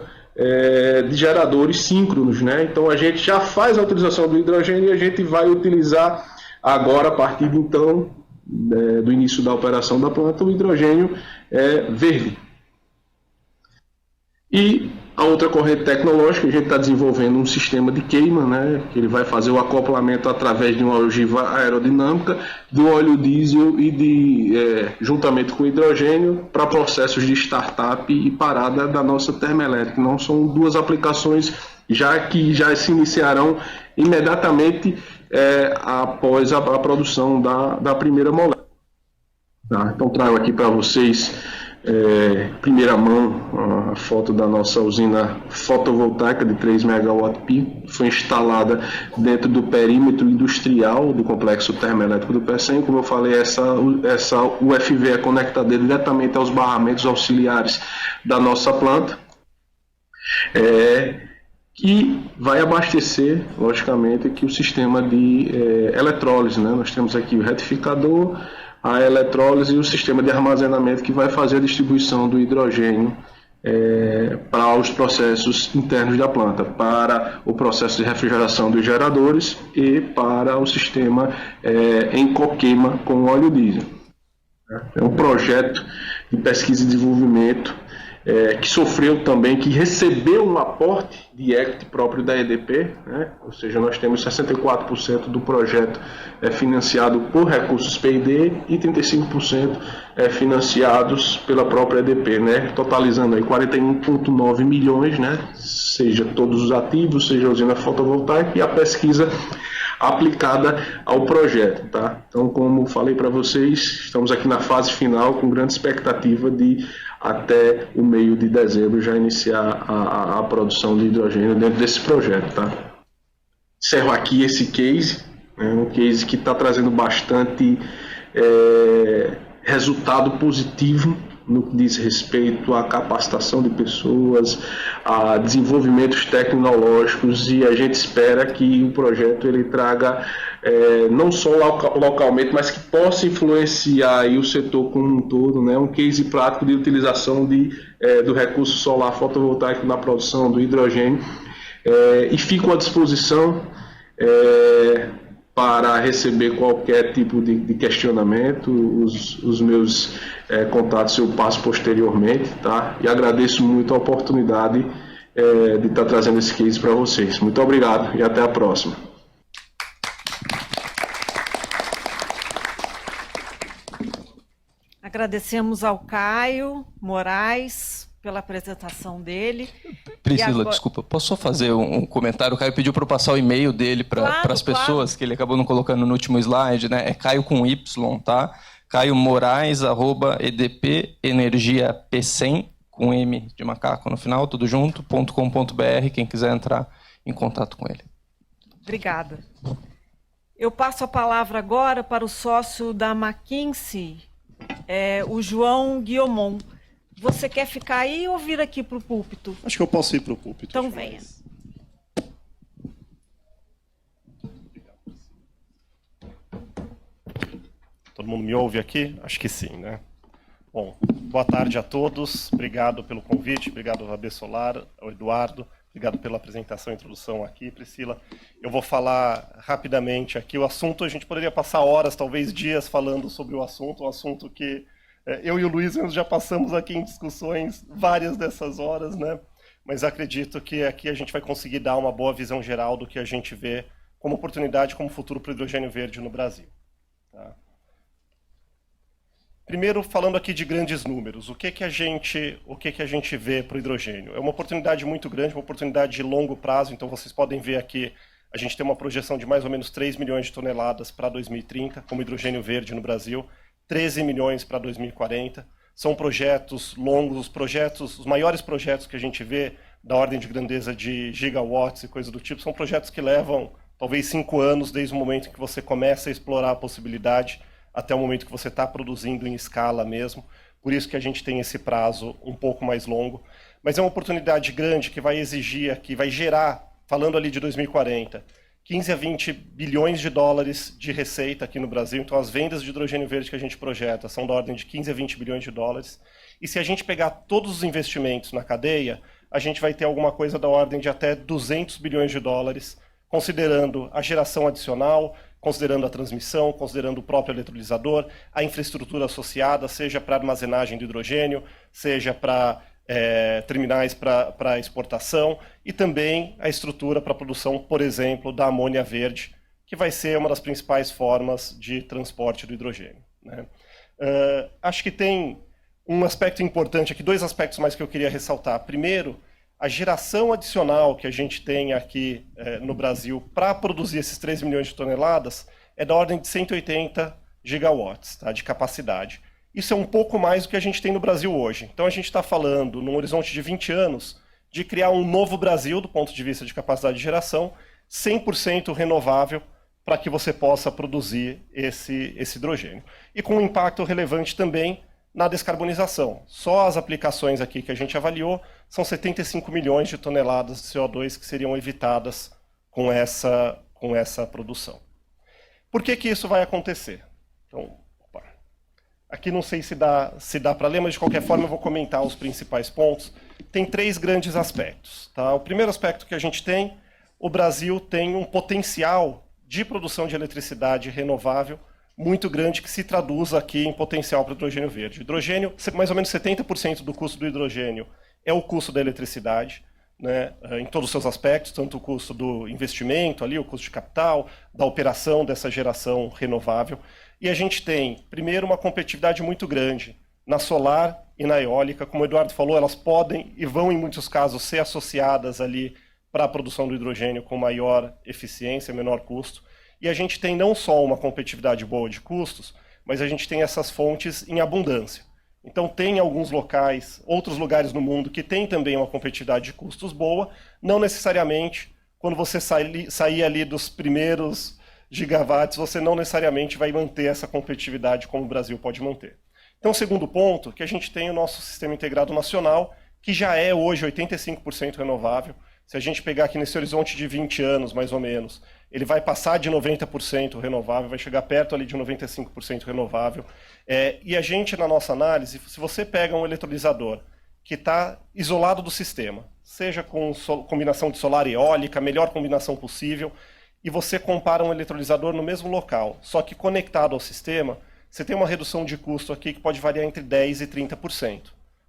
de geradores síncronos, né? Então a gente já faz a utilização do hidrogênio e a gente vai utilizar agora, a partir de então, do início da operação da planta, o hidrogênio verde. E a outra corrente tecnológica, a gente está desenvolvendo um sistema de queima, né, que ele vai fazer o acoplamento através de uma ogiva aerodinâmica do óleo diesel e juntamente com hidrogênio para processos de startup e parada da nossa termoelétrica. Não são duas aplicações que já se iniciarão imediatamente após a produção da primeira molécula. Tá? Então trago aqui para vocês primeira mão a foto da nossa usina fotovoltaica de 3 megawatt peak, foi instalada dentro do perímetro industrial do complexo termoelétrico do Pecém. Como eu falei, essa UFV é conectada diretamente aos barramentos auxiliares da nossa planta, que vai abastecer, logicamente, aqui o sistema de eletrólise, né? Nós temos aqui o retificador, a eletrólise e o sistema de armazenamento que vai fazer a distribuição do hidrogênio para os processos internos da planta, para o processo de refrigeração dos geradores e para o sistema em coqueima com óleo diesel. É um projeto de pesquisa e desenvolvimento que sofreu também, que recebeu um aporte de equity próprio da EDP, né? Ou seja, nós temos 64% do projeto financiado por recursos P&D e 35% financiados pela própria EDP, né? Totalizando aí 41,9 milhões, né? Seja todos os ativos, seja a usina fotovoltaica e a pesquisa aplicada ao projeto, tá? Então, como falei para vocês, estamos aqui na fase final com grande expectativa de até o meio de dezembro já iniciar a produção de hidrogênio dentro desse projeto, tá? Encerro aqui esse case, um case que está trazendo bastante resultado positivo no que diz respeito à capacitação de pessoas, a desenvolvimentos tecnológicos, e a gente espera que o projeto ele traga não só localmente, mas que possa influenciar aí o setor como um todo, né? Um case prático de utilização do recurso solar fotovoltaico na produção do hidrogênio, e fico à disposição para receber qualquer tipo de questionamento. Os meus contatos eu passo posteriormente, tá? E agradeço muito a oportunidade de estar trazendo esse case para vocês. Muito obrigado e até a próxima. Agradecemos ao Caio Moraes pela apresentação dele. Priscila, agora... desculpa, posso só fazer um comentário? O Caio pediu para eu passar o e-mail dele para as pessoas, que ele acabou não colocando no último slide, né? É Caio com Y, tá? Caio Moraes, @edpenergiapecem, com M de macaco no final, tudo junto, .com.br, quem quiser entrar em contato com ele. Obrigada. Eu passo a palavra agora para o sócio da McKinsey, o João Guiomon. Você quer ficar aí ou vir aqui para o púlpito? Acho que eu posso ir para o púlpito. Então venha. Todo mundo me ouve aqui? Acho que sim, né? Bom, boa tarde a todos. Obrigado pelo convite, obrigado ao AB Solar, ao Eduardo, obrigado pela apresentação e introdução aqui, Priscila. Eu vou falar rapidamente aqui. O assunto, a gente poderia passar horas, talvez dias, falando sobre o assunto, um assunto que eu e o Luiz já passamos aqui em discussões várias dessas horas, né? Mas acredito que aqui a gente vai conseguir dar uma boa visão geral do que a gente vê como oportunidade, como futuro para o hidrogênio verde no Brasil. Tá? Primeiro, falando aqui de grandes números, o que a gente vê para o hidrogênio? É uma oportunidade muito grande, uma oportunidade de longo prazo, então vocês podem ver aqui, a gente tem uma projeção de mais ou menos 3 milhões de toneladas para 2030, como hidrogênio verde no Brasil, 13 milhões para 2040. São projetos longos, os maiores projetos que a gente vê, da ordem de grandeza de gigawatts e coisa do tipo, são projetos que levam talvez 5 anos desde o momento que você começa a explorar a possibilidade até o momento que você está produzindo em escala mesmo. Por isso que a gente tem esse prazo um pouco mais longo. Mas é uma oportunidade grande que vai exigir, que vai gerar, falando ali de 2040, 15 a 20 bilhões de dólares de receita aqui no Brasil. Então, as vendas de hidrogênio verde que a gente projeta são da ordem de 15 a 20 bilhões de dólares. E se a gente pegar todos os investimentos na cadeia, a gente vai ter alguma coisa da ordem de até 200 bilhões de dólares, considerando a geração adicional, considerando a transmissão, considerando o próprio eletrolisador, a infraestrutura associada, seja para armazenagem de hidrogênio, seja para terminais para exportação, e também a estrutura para a produção, por exemplo, da amônia verde, que vai ser uma das principais formas de transporte do hidrogênio, né? Acho que tem um aspecto importante aqui, 2 aspectos mais que eu queria ressaltar. Primeiro, a geração adicional que a gente tem aqui no Brasil para produzir esses 3 milhões de toneladas é da ordem de 180 gigawatts, tá, de capacidade. Isso é um pouco mais do que a gente tem no Brasil hoje. Então a gente está falando, num horizonte de 20 anos, de criar um novo Brasil, do ponto de vista de capacidade de geração, 100% renovável, para que você possa produzir esse hidrogênio. E com um impacto relevante também na descarbonização. Só as aplicações aqui que a gente avaliou são 75 milhões de toneladas de CO2 que seriam evitadas com essa produção. Por que isso vai acontecer? Então, aqui não sei se dá para ler, mas de qualquer forma eu vou comentar os principais pontos. Tem 3 grandes aspectos. Tá? O primeiro aspecto que a gente tem, o Brasil tem um potencial de produção de eletricidade renovável muito grande, que se traduz aqui em potencial para o hidrogênio verde. Hidrogênio, mais ou menos 70% do custo do hidrogênio é o custo da eletricidade, né, em todos os seus aspectos, tanto o custo do investimento, ali, o custo de capital, da operação dessa geração renovável. E a gente tem, primeiro, uma competitividade muito grande na solar e na eólica. Como o Eduardo falou, elas podem e vão, em muitos casos, ser associadas ali para a produção do hidrogênio com maior eficiência, menor custo. E a gente tem não só uma competitividade boa de custos, mas a gente tem essas fontes em abundância. Então tem alguns locais, outros lugares no mundo que tem também uma competitividade de custos boa, não necessariamente, quando você sair ali dos primeiros gigawatts, você não necessariamente vai manter essa competitividade como o Brasil pode manter. Então, segundo ponto, que a gente tem o nosso sistema integrado nacional, que já é hoje 85% renovável. Se a gente pegar aqui nesse horizonte de 20 anos, mais ou menos, ele vai passar de 90% renovável, vai chegar perto ali de 95% renovável. E a gente, na nossa análise, se você pega um eletrolisador que está isolado do sistema, seja com combinação de solar e eólica, a melhor combinação possível, e você compara um eletrolisador no mesmo local, só que conectado ao sistema, você tem uma redução de custo aqui que pode variar entre 10% e 30%.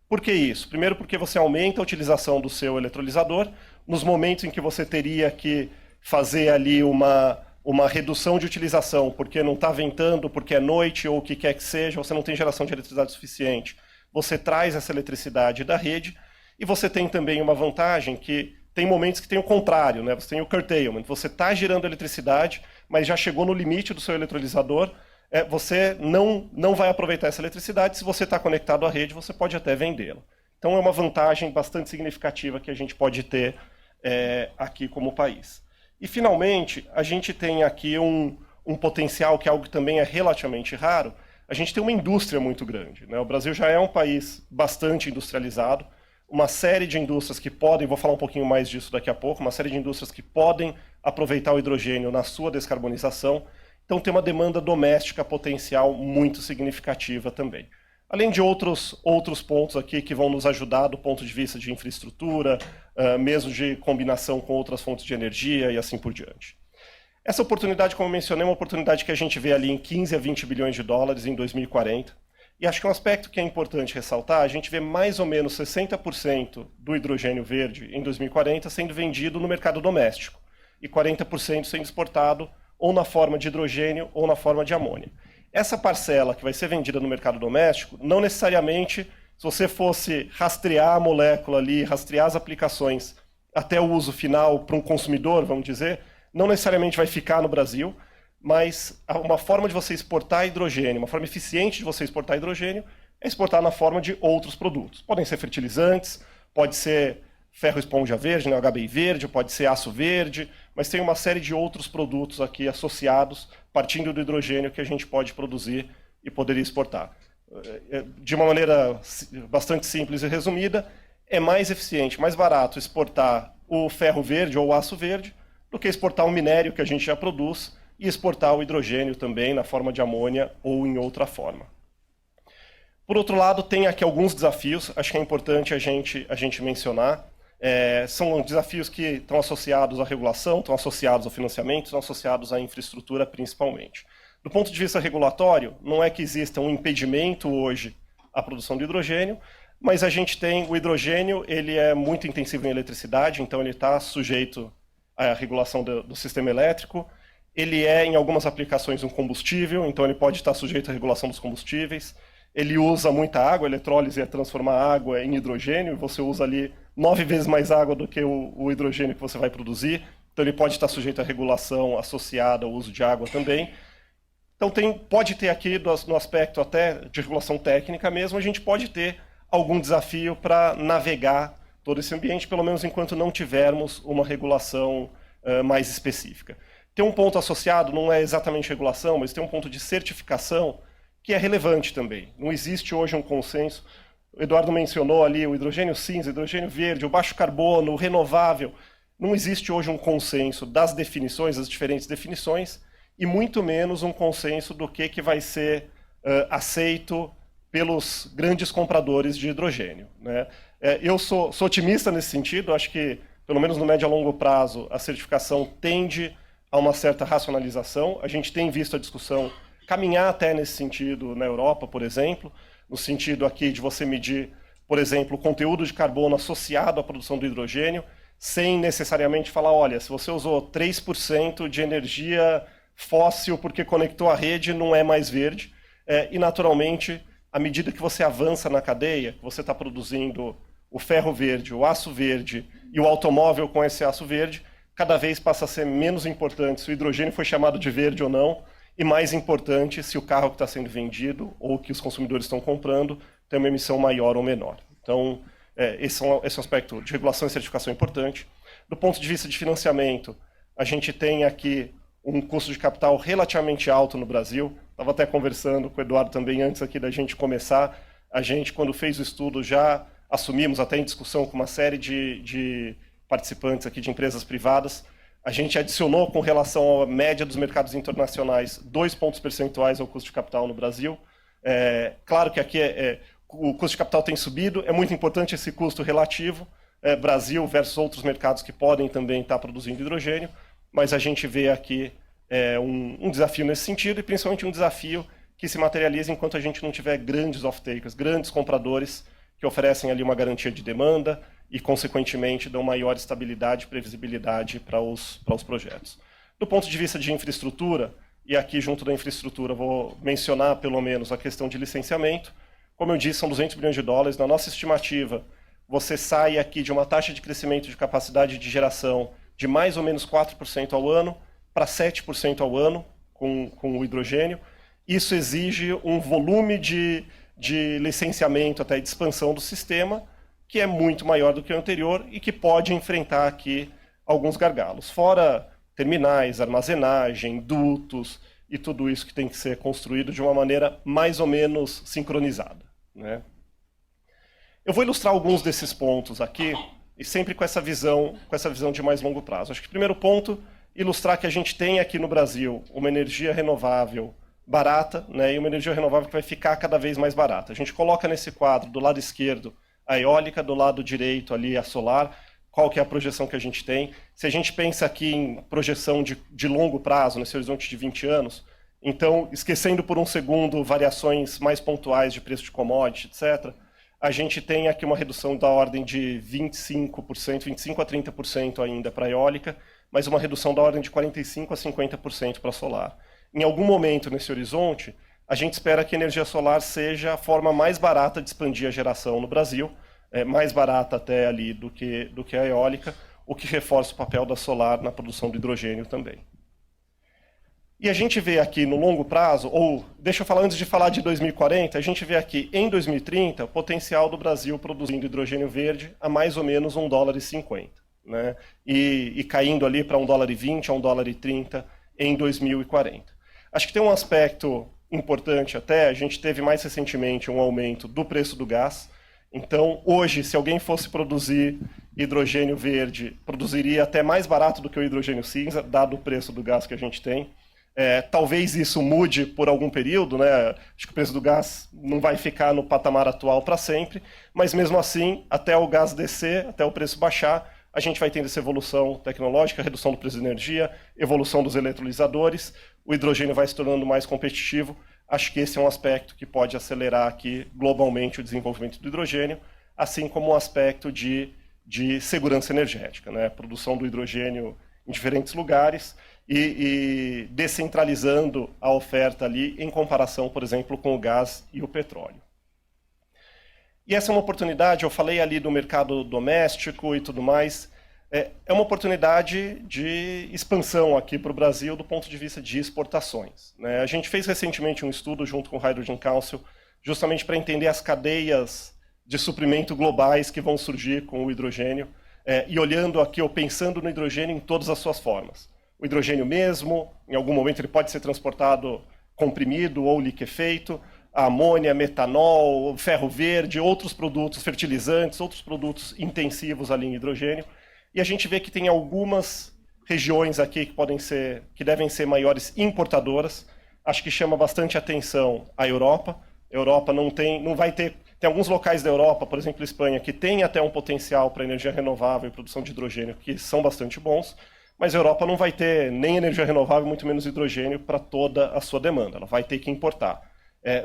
Por que isso? Primeiro porque você aumenta a utilização do seu eletrolisador, nos momentos em que você teria que fazer ali uma redução de utilização, porque não está ventando, porque é noite ou o que quer que seja, você não tem geração de eletricidade suficiente, você traz essa eletricidade da rede, e você tem também uma vantagem que tem momentos que tem o contrário, né? Você tem o curtailment, você está gerando eletricidade, mas já chegou no limite do seu eletrolisador, você não vai aproveitar essa eletricidade, se você está conectado à rede, você pode até vendê-la. Então é uma vantagem bastante significativa que a gente pode ter aqui como país. E, finalmente, a gente tem aqui um potencial que é algo que também é relativamente raro. A gente tem uma indústria muito grande, né? O Brasil já é um país bastante industrializado, uma série de indústrias que podem, vou falar um pouquinho mais disso daqui a pouco, uma série de indústrias que podem aproveitar o hidrogênio na sua descarbonização. Então tem uma demanda doméstica potencial muito significativa também. Além de outros pontos aqui que vão nos ajudar do ponto de vista de infraestrutura, mesmo de combinação com outras fontes de energia e assim por diante. Essa oportunidade, como eu mencionei, é uma oportunidade que a gente vê ali em 15 a 20 bilhões de dólares em 2040. E acho que um aspecto que é importante ressaltar, a gente vê mais ou menos 60% do hidrogênio verde em 2040 sendo vendido no mercado doméstico e 40% sendo exportado ou na forma de hidrogênio ou na forma de amônia. Essa parcela que vai ser vendida no mercado doméstico, não necessariamente, se você fosse rastrear a molécula ali, rastrear as aplicações até o uso final para um consumidor, vamos dizer, não necessariamente vai ficar no Brasil, mas uma forma de você exportar hidrogênio, uma forma eficiente de você exportar hidrogênio, é exportar na forma de outros produtos. Podem ser fertilizantes, pode ser ferro esponja verde, né, HBI verde, pode ser aço verde, mas tem uma série de outros produtos aqui associados, partindo do hidrogênio, que a gente pode produzir e poderia exportar. De uma maneira bastante simples e resumida, é mais eficiente, mais barato exportar o ferro verde ou o aço verde do que exportar um minério que a gente já produz e exportar o hidrogênio também na forma de amônia ou em outra forma. Por outro lado, tem aqui alguns desafios, acho que é importante a gente mencionar. São desafios que estão associados à regulação, estão associados ao financiamento, estão associados à infraestrutura principalmente. Do ponto de vista regulatório, não é que exista um impedimento hoje à produção de hidrogênio, mas a gente tem o hidrogênio, ele é muito intensivo em eletricidade, então ele está sujeito à regulação do sistema elétrico. Ele é, em algumas aplicações, um combustível, então ele pode estar sujeito à regulação dos combustíveis. Ele usa muita água, a eletrólise é transformar água em hidrogênio, e você usa ali 9 vezes mais água do que o hidrogênio que você vai produzir. Então ele pode estar sujeito à regulação associada ao uso de água também. Então pode ter aqui, no aspecto até de regulação técnica mesmo, a gente pode ter algum desafio para navegar todo esse ambiente, pelo menos enquanto não tivermos uma regulação mais específica. Tem um ponto associado, não é exatamente regulação, mas tem um ponto de certificação que é relevante também. Não existe hoje um consenso. O Eduardo mencionou ali o hidrogênio cinza, o hidrogênio verde, o baixo carbono, o renovável. Não existe hoje um consenso das definições, as diferentes definições, e muito menos um consenso do que vai ser aceito pelos grandes compradores de hidrogênio, né? Eu sou otimista nesse sentido, acho que, pelo menos no médio a longo prazo, a certificação tende a uma certa racionalização. A gente tem visto a discussão caminhar até nesse sentido na Europa, por exemplo, no sentido aqui de você medir, por exemplo, o conteúdo de carbono associado à produção do hidrogênio, sem necessariamente falar, olha, se você usou 3% de energia fóssil porque conectou a rede, não é mais verde. E, naturalmente, à medida que você avança na cadeia, que você está produzindo o ferro verde, o aço verde e o automóvel com esse aço verde, cada vez passa a ser menos importante se o hidrogênio foi chamado de verde ou não, e mais importante se o carro que está sendo vendido ou que os consumidores estão comprando tem uma emissão maior ou menor. Então, esse é um aspecto de regulação e certificação importante. Do ponto de vista de financiamento, a gente tem aqui um custo de capital relativamente alto no Brasil. Estava até conversando com o Eduardo também antes aqui da gente começar. A gente, quando fez o estudo, já assumimos, até em discussão com uma série de participantes aqui de empresas privadas, a gente adicionou, com relação à média dos mercados internacionais, 2 pontos percentuais ao custo de capital no Brasil. Claro que aqui o custo de capital tem subido, é muito importante esse custo relativo, Brasil versus outros mercados que podem também estar produzindo hidrogênio, mas a gente vê aqui um desafio nesse sentido, e principalmente um desafio que se materializa enquanto a gente não tiver grandes off-takers, grandes compradores que oferecem ali uma garantia de demanda e, consequentemente, dão maior estabilidade e previsibilidade para os projetos. Do ponto de vista de infraestrutura, e aqui junto da infraestrutura vou mencionar pelo menos a questão de licenciamento. Como eu disse, são 200 bilhões de dólares. Na nossa estimativa, você sai aqui de uma taxa de crescimento de capacidade de geração de mais ou menos 4% ao ano para 7% ao ano com o hidrogênio. Isso exige um volume de licenciamento, até de expansão do sistema, que é muito maior do que o anterior e que pode enfrentar aqui alguns gargalos, fora terminais, armazenagem, dutos e tudo isso que tem que ser construído de uma maneira mais ou menos sincronizada, né? Eu vou ilustrar alguns desses pontos aqui, e sempre com essa visão de mais longo prazo. Acho que o primeiro ponto, ilustrar que a gente tem aqui no Brasil uma energia renovável barata, né, e uma energia renovável que vai ficar cada vez mais barata. A gente coloca nesse quadro, do lado esquerdo, a eólica, do lado direito ali a solar, qual que é a projeção que a gente tem. Se a gente pensa aqui em projeção de longo prazo, nesse horizonte de 20 anos, então, esquecendo por um segundo variações mais pontuais de preço de commodity, etc., a gente tem aqui uma redução da ordem de 25%, 25% a 30% ainda para a eólica, mas uma redução da ordem de 45% a 50% para a solar. Em algum momento nesse horizonte, a gente espera que a energia solar seja a forma mais barata de expandir a geração no Brasil, mais barata até ali do que a eólica, o que reforça o papel da solar na produção do hidrogênio também. E a gente vê aqui no longo prazo, ou deixa eu falar antes de falar de 2040, a gente vê aqui em 2030 o potencial do Brasil produzindo hidrogênio verde a mais ou menos $1,50, né? E caindo ali para $1,20 a $1,30 em 2040. Acho que tem um aspecto importante até, a gente teve mais recentemente um aumento do preço do gás. Então, hoje, se alguém fosse produzir hidrogênio verde, produziria até mais barato do que o hidrogênio cinza, dado o preço do gás que a gente tem. Talvez isso mude por algum período, né? Acho que o preço do gás não vai ficar no patamar atual para sempre, mas mesmo assim, até o gás descer, até o preço baixar, a gente vai tendo essa evolução tecnológica, redução do preço de energia, evolução dos eletrolisadores, o hidrogênio vai se tornando mais competitivo. Acho que esse é um aspecto que pode acelerar aqui globalmente o desenvolvimento do hidrogênio, assim como um aspecto de segurança energética, né? Produção do hidrogênio em diferentes lugares e descentralizando a oferta ali em comparação, por exemplo, com o gás e o petróleo. E essa é uma oportunidade, eu falei ali do mercado doméstico e tudo mais, é uma oportunidade de expansão aqui para o Brasil do ponto de vista de exportações, né? A gente fez recentemente um estudo junto com o Hydrogen Council, justamente para entender as cadeias de suprimento globais que vão surgir com o hidrogênio, e olhando aqui, ou pensando no hidrogênio em todas as suas formas. O hidrogênio mesmo, em algum momento ele pode ser transportado comprimido ou liquefeito, a amônia, metanol, ferro verde, outros produtos fertilizantes, outros produtos intensivos ali em hidrogênio. E a gente vê que tem algumas regiões aqui que devem ser maiores importadoras. Acho que chama bastante atenção a Europa. A Europa não vai ter... Tem alguns locais da Europa, por exemplo, Espanha, que tem até um potencial para energia renovável e produção de hidrogênio que são bastante bons, mas a Europa não vai ter nem energia renovável, muito menos hidrogênio para toda a sua demanda. Ela vai ter que importar.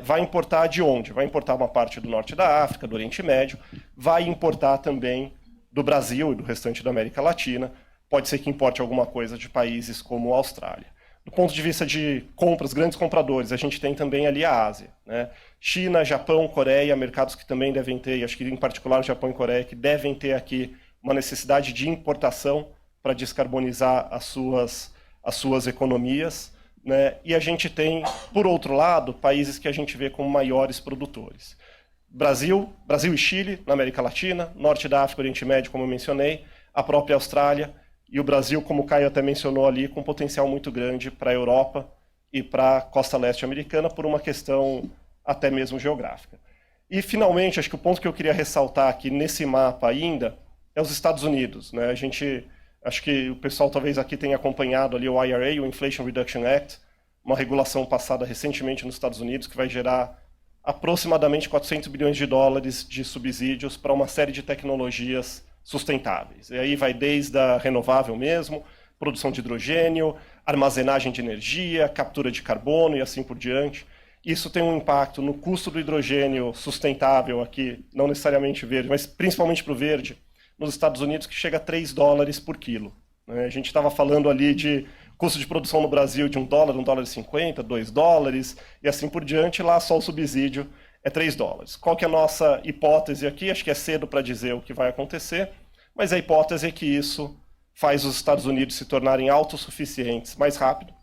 Vai importar de onde? Vai importar uma parte do norte da África, do Oriente Médio, vai importar também do Brasil e do restante da América Latina. Pode ser que importe alguma coisa de países como a Austrália. Do ponto de vista de compras, grandes compradores, a gente tem também ali a Ásia, né? China, Japão, Coreia, mercados que também devem ter, e acho que em particular Japão e Coreia, que devem ter aqui uma necessidade de importação para descarbonizar as suas economias, né? E a gente tem, por outro lado, países que a gente vê como maiores produtores. Brasil e Chile, na América Latina, norte da África, Oriente Médio, como eu mencionei, a própria Austrália, e o Brasil, como o Caio até mencionou ali, com potencial muito grande para a Europa e para a costa leste americana, por uma questão até mesmo geográfica. E, finalmente, acho que o ponto que eu queria ressaltar aqui nesse mapa ainda é os Estados Unidos, né? Acho que o pessoal talvez aqui tenha acompanhado ali o IRA, o Inflation Reduction Act, uma regulação passada recentemente nos Estados Unidos que vai gerar aproximadamente $400 bilhões de subsídios para uma série de tecnologias sustentáveis. E aí vai desde a renovável mesmo, produção de hidrogênio, armazenagem de energia, captura de carbono e assim por diante. Isso tem um impacto no custo do hidrogênio sustentável aqui, não necessariamente verde, mas principalmente para o verde, nos Estados Unidos, que chega a $3 por quilo. A gente estava falando ali de custo de produção no Brasil de $1, $1,50, $2 e assim por diante, lá só o subsídio é $3. Qual que é a nossa hipótese aqui? Acho que é cedo para dizer o que vai acontecer, mas a hipótese é que isso faz os Estados Unidos se tornarem autossuficientes mais rápido.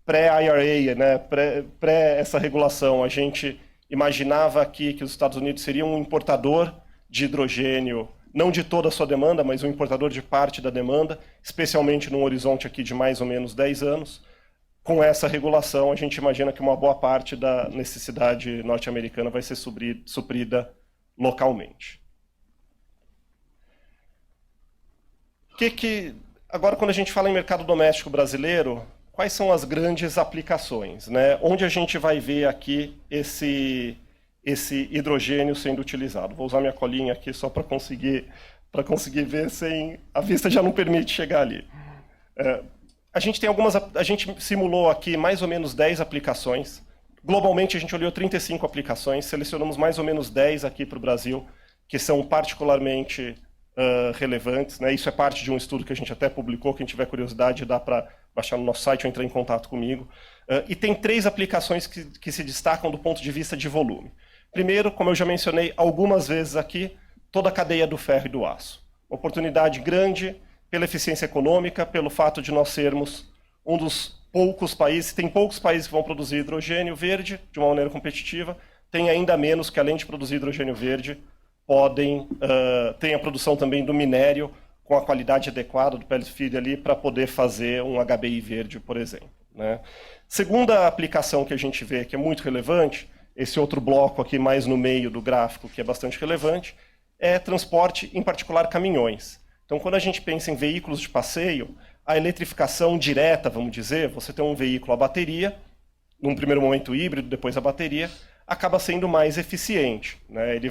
Pré-IRA, né, pré essa regulação, a gente imaginava aqui que os Estados Unidos seriam um importador de hidrogênio não de toda a sua demanda, mas um importador de parte da demanda, especialmente num horizonte aqui de mais ou menos 10 anos. Com essa regulação, a gente imagina que uma boa parte da necessidade norte-americana vai ser suprida localmente. Agora, quando a gente fala em mercado doméstico brasileiro, quais são as grandes aplicações, né? Onde a gente vai ver aqui esse hidrogênio sendo utilizado? Vou usar minha colinha aqui só para conseguir ver sem... A vista já não permite chegar ali. A gente simulou aqui mais ou menos 10 aplicações. Globalmente, a gente olhou 35 aplicações, selecionamos mais ou menos 10 aqui para o Brasil, que são particularmente relevantes, né? Isso é parte de um estudo que a gente até publicou. Quem tiver curiosidade, dá para baixar no nosso site ou entrar em contato comigo. E tem 3 aplicações que se destacam do ponto de vista de volume. Primeiro, como eu já mencionei algumas vezes aqui, toda a cadeia do ferro e do aço. Oportunidade grande pela eficiência econômica, pelo fato de nós sermos um dos poucos países, tem poucos países que vão produzir hidrogênio verde de uma maneira competitiva, tem ainda menos que, além de produzir hidrogênio verde, tem a produção também do minério com a qualidade adequada do pellet feed ali para poder fazer um HBI verde, por exemplo, né? Segunda aplicação que a gente vê que é muito relevante, esse outro bloco aqui mais no meio do gráfico que é bastante relevante, é transporte, em particular caminhões. Então, quando a gente pensa em veículos de passeio, a eletrificação direta, vamos dizer, você tem um veículo a bateria, num primeiro momento híbrido, depois a bateria, acaba sendo mais eficiente, né? Ele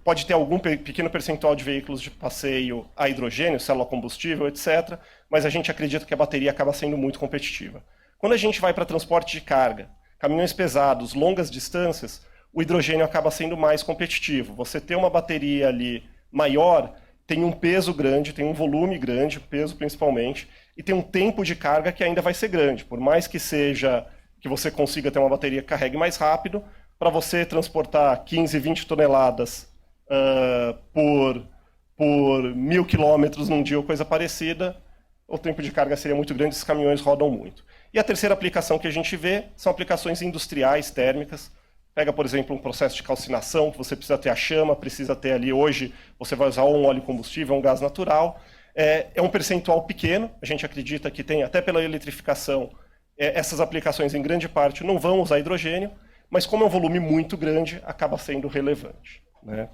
pode ter algum pequeno percentual de veículos de passeio a hidrogênio, célula combustível, etc., mas a gente acredita que a bateria acaba sendo muito competitiva. Quando a gente vai para transporte de carga, caminhões pesados, longas distâncias, o hidrogênio acaba sendo mais competitivo. Você ter uma bateria ali maior tem um peso grande, tem um volume grande, peso principalmente, e tem um tempo de carga que ainda vai ser grande. Por mais que você consiga ter uma bateria que carregue mais rápido, para você transportar 15, 20 toneladas por 1.000 quilômetros num dia ou coisa parecida, o tempo de carga seria muito grande, esses caminhões rodam muito. E a terceira aplicação que a gente vê são aplicações industriais, térmicas. Pega, por exemplo, um processo de calcinação, que você precisa ter a chama, precisa ter ali hoje, você vai usar um óleo combustível, um gás natural. É um percentual pequeno, a gente acredita que tem, até pela eletrificação, essas aplicações em grande parte não vão usar hidrogênio, mas como é um volume muito grande, acaba sendo relevante, né?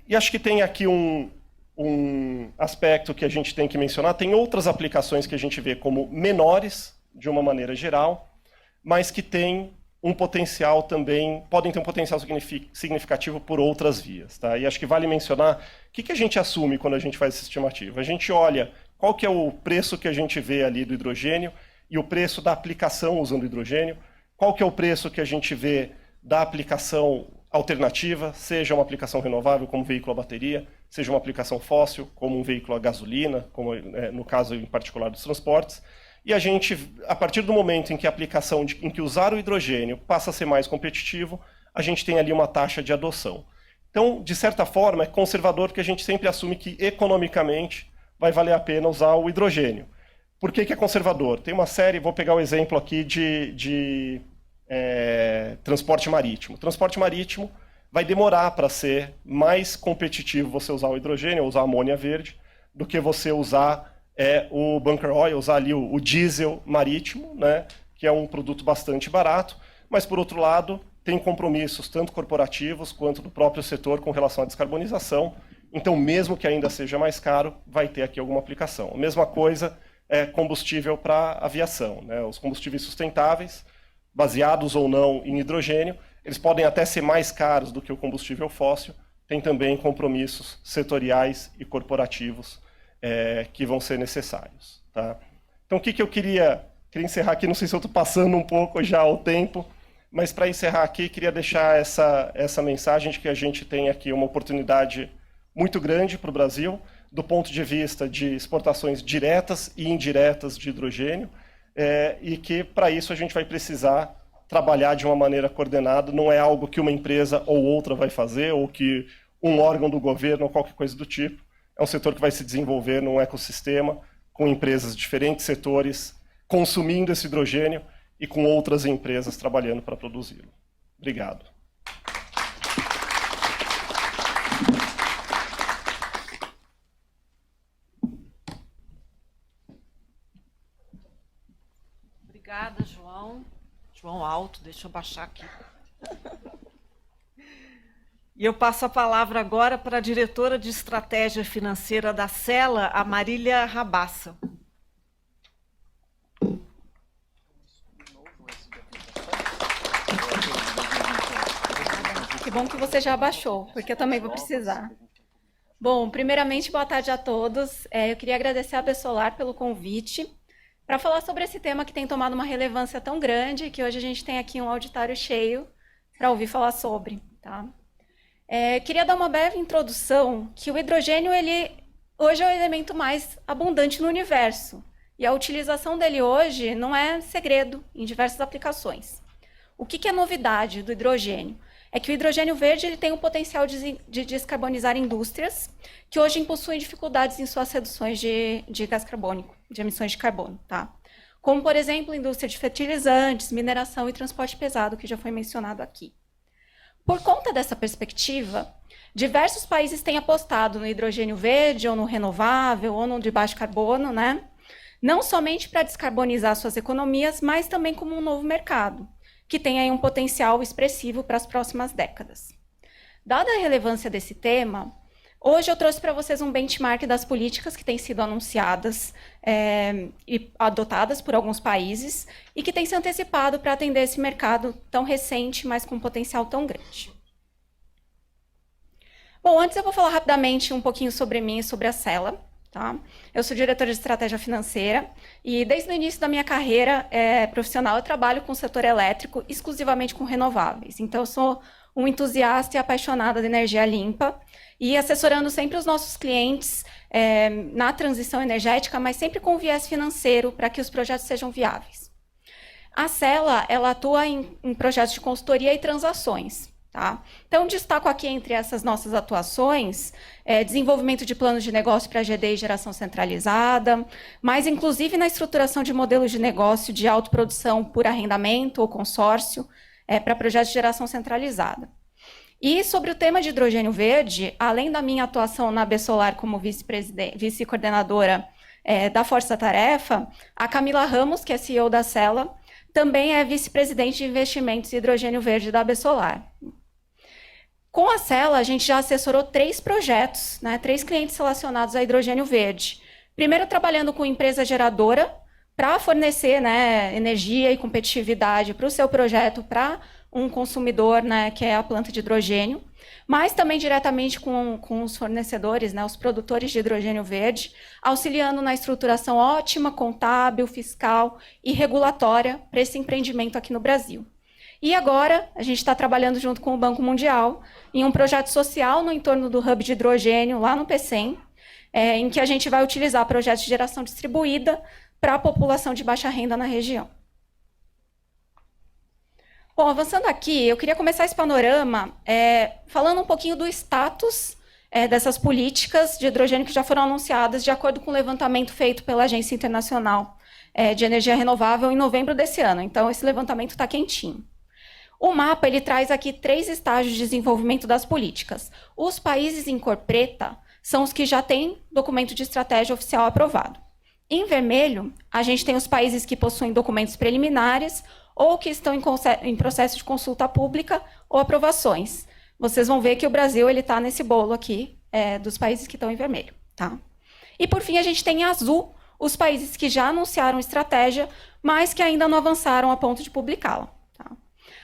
E acho que tem aqui um aspecto que a gente tem que mencionar. Tem outras aplicações que a gente vê como menores, de uma maneira geral, mas que têm um potencial também, podem ter um potencial significativo por outras vias, tá? E acho que vale mencionar, o que a gente assume quando a gente faz essa estimativa? A gente olha qual que é o preço que a gente vê ali do hidrogênio e o preço da aplicação usando hidrogênio, qual que é o preço que a gente vê da aplicação alternativa, seja uma aplicação renovável, como veículo a bateria, seja uma aplicação fóssil, como um veículo a gasolina, como no caso em particular dos transportes. E a gente, a partir do momento em que a aplicação, em que usar o hidrogênio passa a ser mais competitivo, a gente tem ali uma taxa de adoção. Então, de certa forma, é conservador porque a gente sempre assume que economicamente vai valer a pena usar o hidrogênio. Por que é conservador? Tem uma série, vou pegar o exemplo aqui de transporte marítimo. Transporte marítimo vai demorar para ser mais competitivo você usar o hidrogênio, ou usar a amônia verde, do que você usar o bunker oil, usar ali o diesel marítimo, né, que é um produto bastante barato, mas, por outro lado, tem compromissos tanto corporativos quanto do próprio setor com relação à descarbonização. Então, mesmo que ainda seja mais caro, vai ter aqui alguma aplicação. A mesma coisa é combustível para aviação, né? Os combustíveis sustentáveis, baseados ou não em hidrogênio, eles podem até ser mais caros do que o combustível fóssil, tem também compromissos setoriais e corporativos que vão ser necessários, tá? Então, o que eu queria encerrar aqui, não sei se eu estou passando um pouco já o tempo, mas para encerrar aqui, queria deixar essa mensagem de que a gente tem aqui uma oportunidade muito grande para o Brasil, do ponto de vista de exportações diretas e indiretas de hidrogênio, e que, para isso, a gente vai precisar trabalhar de uma maneira coordenada, não é algo que uma empresa ou outra vai fazer, ou que um órgão do governo ou qualquer coisa do tipo. É um setor que vai se desenvolver num ecossistema, com empresas de diferentes setores consumindo esse hidrogênio e com outras empresas trabalhando para produzi-lo. Obrigado. Obrigada, João. João Alto, deixa eu baixar aqui. E eu passo a palavra agora para a diretora de estratégia financeira da Sela, a Marília Rabassa. Que bom que você já abaixou, porque eu também vou precisar. Bom, primeiramente, boa tarde a todos. Eu queria agradecer a Bessolar pelo convite para falar sobre esse tema que tem tomado uma relevância tão grande que hoje a gente tem aqui um auditório cheio para ouvir falar sobre. Tá? Queria dar uma breve introdução que o hidrogênio hoje é o elemento mais abundante no universo e a utilização dele hoje não é segredo em diversas aplicações. O que é novidade do hidrogênio? É que o hidrogênio verde ele tem o potencial de descarbonizar indústrias que hoje possuem dificuldades em suas reduções de gás carbônico, de emissões de carbono. Tá? Como, por exemplo, a indústria de fertilizantes, mineração e transporte pesado, que já foi mencionado aqui. Por conta dessa perspectiva, diversos países têm apostado no hidrogênio verde, ou no renovável, ou no de baixo carbono, né? Não somente para descarbonizar suas economias, mas também como um novo mercado, que tem aí um potencial expressivo para as próximas décadas. Dada a relevância desse tema, hoje eu trouxe para vocês um benchmark das políticas que têm sido anunciadas e adotadas por alguns países e que têm se antecipado para atender esse mercado tão recente, mas com um potencial tão grande. Bom, antes eu vou falar rapidamente um pouquinho sobre mim e sobre a Sela. Tá? Eu sou diretora de estratégia financeira e desde o início da minha carreira profissional eu trabalho com o setor elétrico, exclusivamente com renováveis. Então eu sou um entusiasta e apaixonada de energia limpa e assessorando sempre os nossos clientes na transição energética, mas sempre com viés financeiro para que os projetos sejam viáveis. A Sela ela atua em projetos de consultoria e transações. Tá? Então, destaco aqui entre essas nossas atuações, desenvolvimento de planos de negócio para GD e geração centralizada, mas inclusive na estruturação de modelos de negócio de autoprodução por arrendamento ou consórcio para projetos de geração centralizada. E sobre o tema de hidrogênio verde, além da minha atuação na Bessolar como vice-coordenadora da Força Tarefa, a Camila Ramos, que é CEO da Sela, também é vice-presidente de investimentos em hidrogênio verde da Bessolar. Com a Sela, a gente já assessorou 3 projetos, 3 clientes relacionados a hidrogênio verde. Primeiro, trabalhando com empresa geradora para fornecer energia e competitividade para o seu projeto para um consumidor, que é a planta de hidrogênio, mas também diretamente com os fornecedores, os produtores de hidrogênio verde, auxiliando na estruturação ótima, contábil, fiscal e regulatória para esse empreendimento aqui no Brasil. E agora, a gente está trabalhando junto com o Banco Mundial em um projeto social no entorno do hub de hidrogênio, lá no PECEM, em que a gente vai utilizar projetos de geração distribuída para a população de baixa renda na região. Bom, avançando aqui, eu queria começar esse panorama falando um pouquinho do status dessas políticas de hidrogênio que já foram anunciadas de acordo com o levantamento feito pela Agência Internacional de Energia Renovável em novembro desse ano. Então, esse levantamento está quentinho. O mapa ele traz aqui 3 estágios de desenvolvimento das políticas. Os países em cor preta são os que já têm documento de estratégia oficial aprovado. Em vermelho, a gente tem os países que possuem documentos preliminares ou que estão em processo de consulta pública ou aprovações. Vocês vão ver que o Brasil está nesse bolo aqui dos países que estão em vermelho. Tá? E, por fim, a gente tem em azul os países que já anunciaram estratégia, mas que ainda não avançaram a ponto de publicá-la. Tá?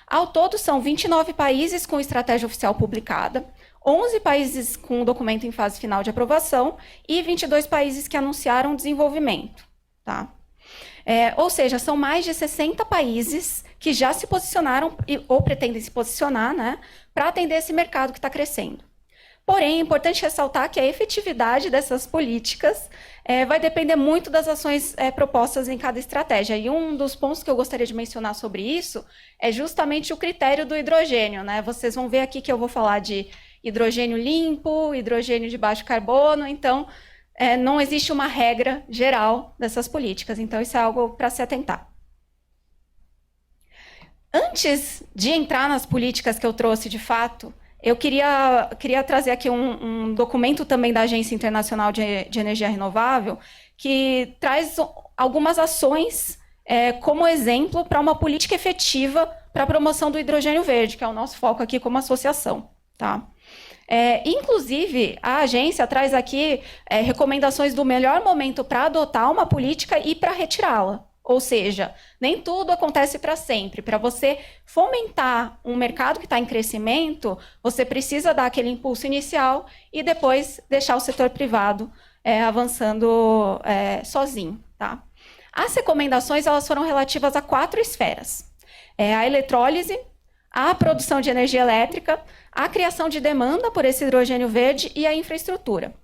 Ao todo, são 29 países com estratégia oficial publicada, 11 países com documento em fase final de aprovação e 22 países que anunciaram desenvolvimento. Tá? Ou seja, são mais de 60 países que já se posicionaram ou pretendem se posicionar para atender esse mercado que está crescendo. Porém, é importante ressaltar que a efetividade dessas políticas vai depender muito das ações propostas em cada estratégia. E um dos pontos que eu gostaria de mencionar sobre isso é justamente o critério do hidrogênio. Vocês vão ver aqui que eu vou falar de hidrogênio limpo, hidrogênio de baixo carbono, então não existe uma regra geral dessas políticas, então isso é algo para se atentar. Antes de entrar nas políticas que eu trouxe de fato, eu queria trazer aqui um documento também da Agência Internacional de Energia Renovável, que traz algumas ações como exemplo para uma política efetiva para a promoção do hidrogênio verde, que é o nosso foco aqui como associação. Tá? Inclusive, a agência traz aqui recomendações do melhor momento para adotar uma política e para retirá-la. Ou seja, nem tudo acontece para sempre. Para você fomentar um mercado que está em crescimento, você precisa dar aquele impulso inicial e depois deixar o setor privado avançando sozinho. Tá? As recomendações elas foram relativas a 4 esferas. A eletrólise, a produção de energia elétrica, a criação de demanda por esse hidrogênio verde e a infraestrutura.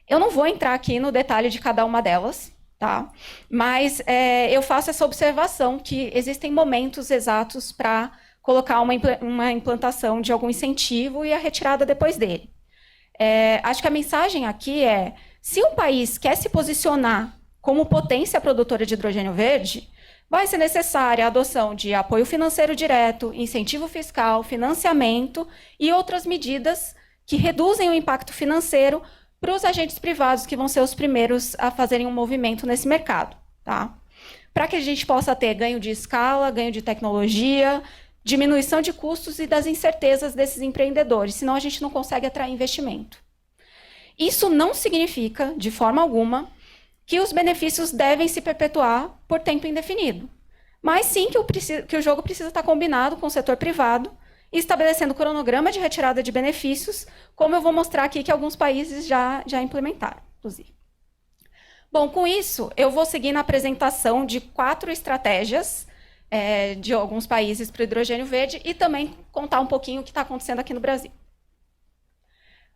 Eu não vou entrar aqui no detalhe de cada uma delas, tá? Mas eu faço essa observação que existem momentos exatos para colocar uma implantação de algum incentivo e a retirada depois dele. Acho que a mensagem aqui é, se um país quer se posicionar como potência produtora de hidrogênio verde, vai ser necessária a adoção de apoio financeiro direto, incentivo fiscal, financiamento e outras medidas que reduzem o impacto financeiro para os agentes privados, que vão ser os primeiros a fazerem um movimento nesse mercado. Tá? Para que a gente possa ter ganho de escala, ganho de tecnologia, diminuição de custos e das incertezas desses empreendedores, senão a gente não consegue atrair investimento. Isso não significa, de forma alguma, que os benefícios devem se perpetuar por tempo indefinido, mas sim que o jogo precisa estar combinado com o setor privado, estabelecendo cronograma de retirada de benefícios, como eu vou mostrar aqui que alguns países já implementaram, inclusive. Bom, com isso, eu vou seguir na apresentação de 4 estratégias de alguns países para o hidrogênio verde e também contar um pouquinho o que está acontecendo aqui no Brasil.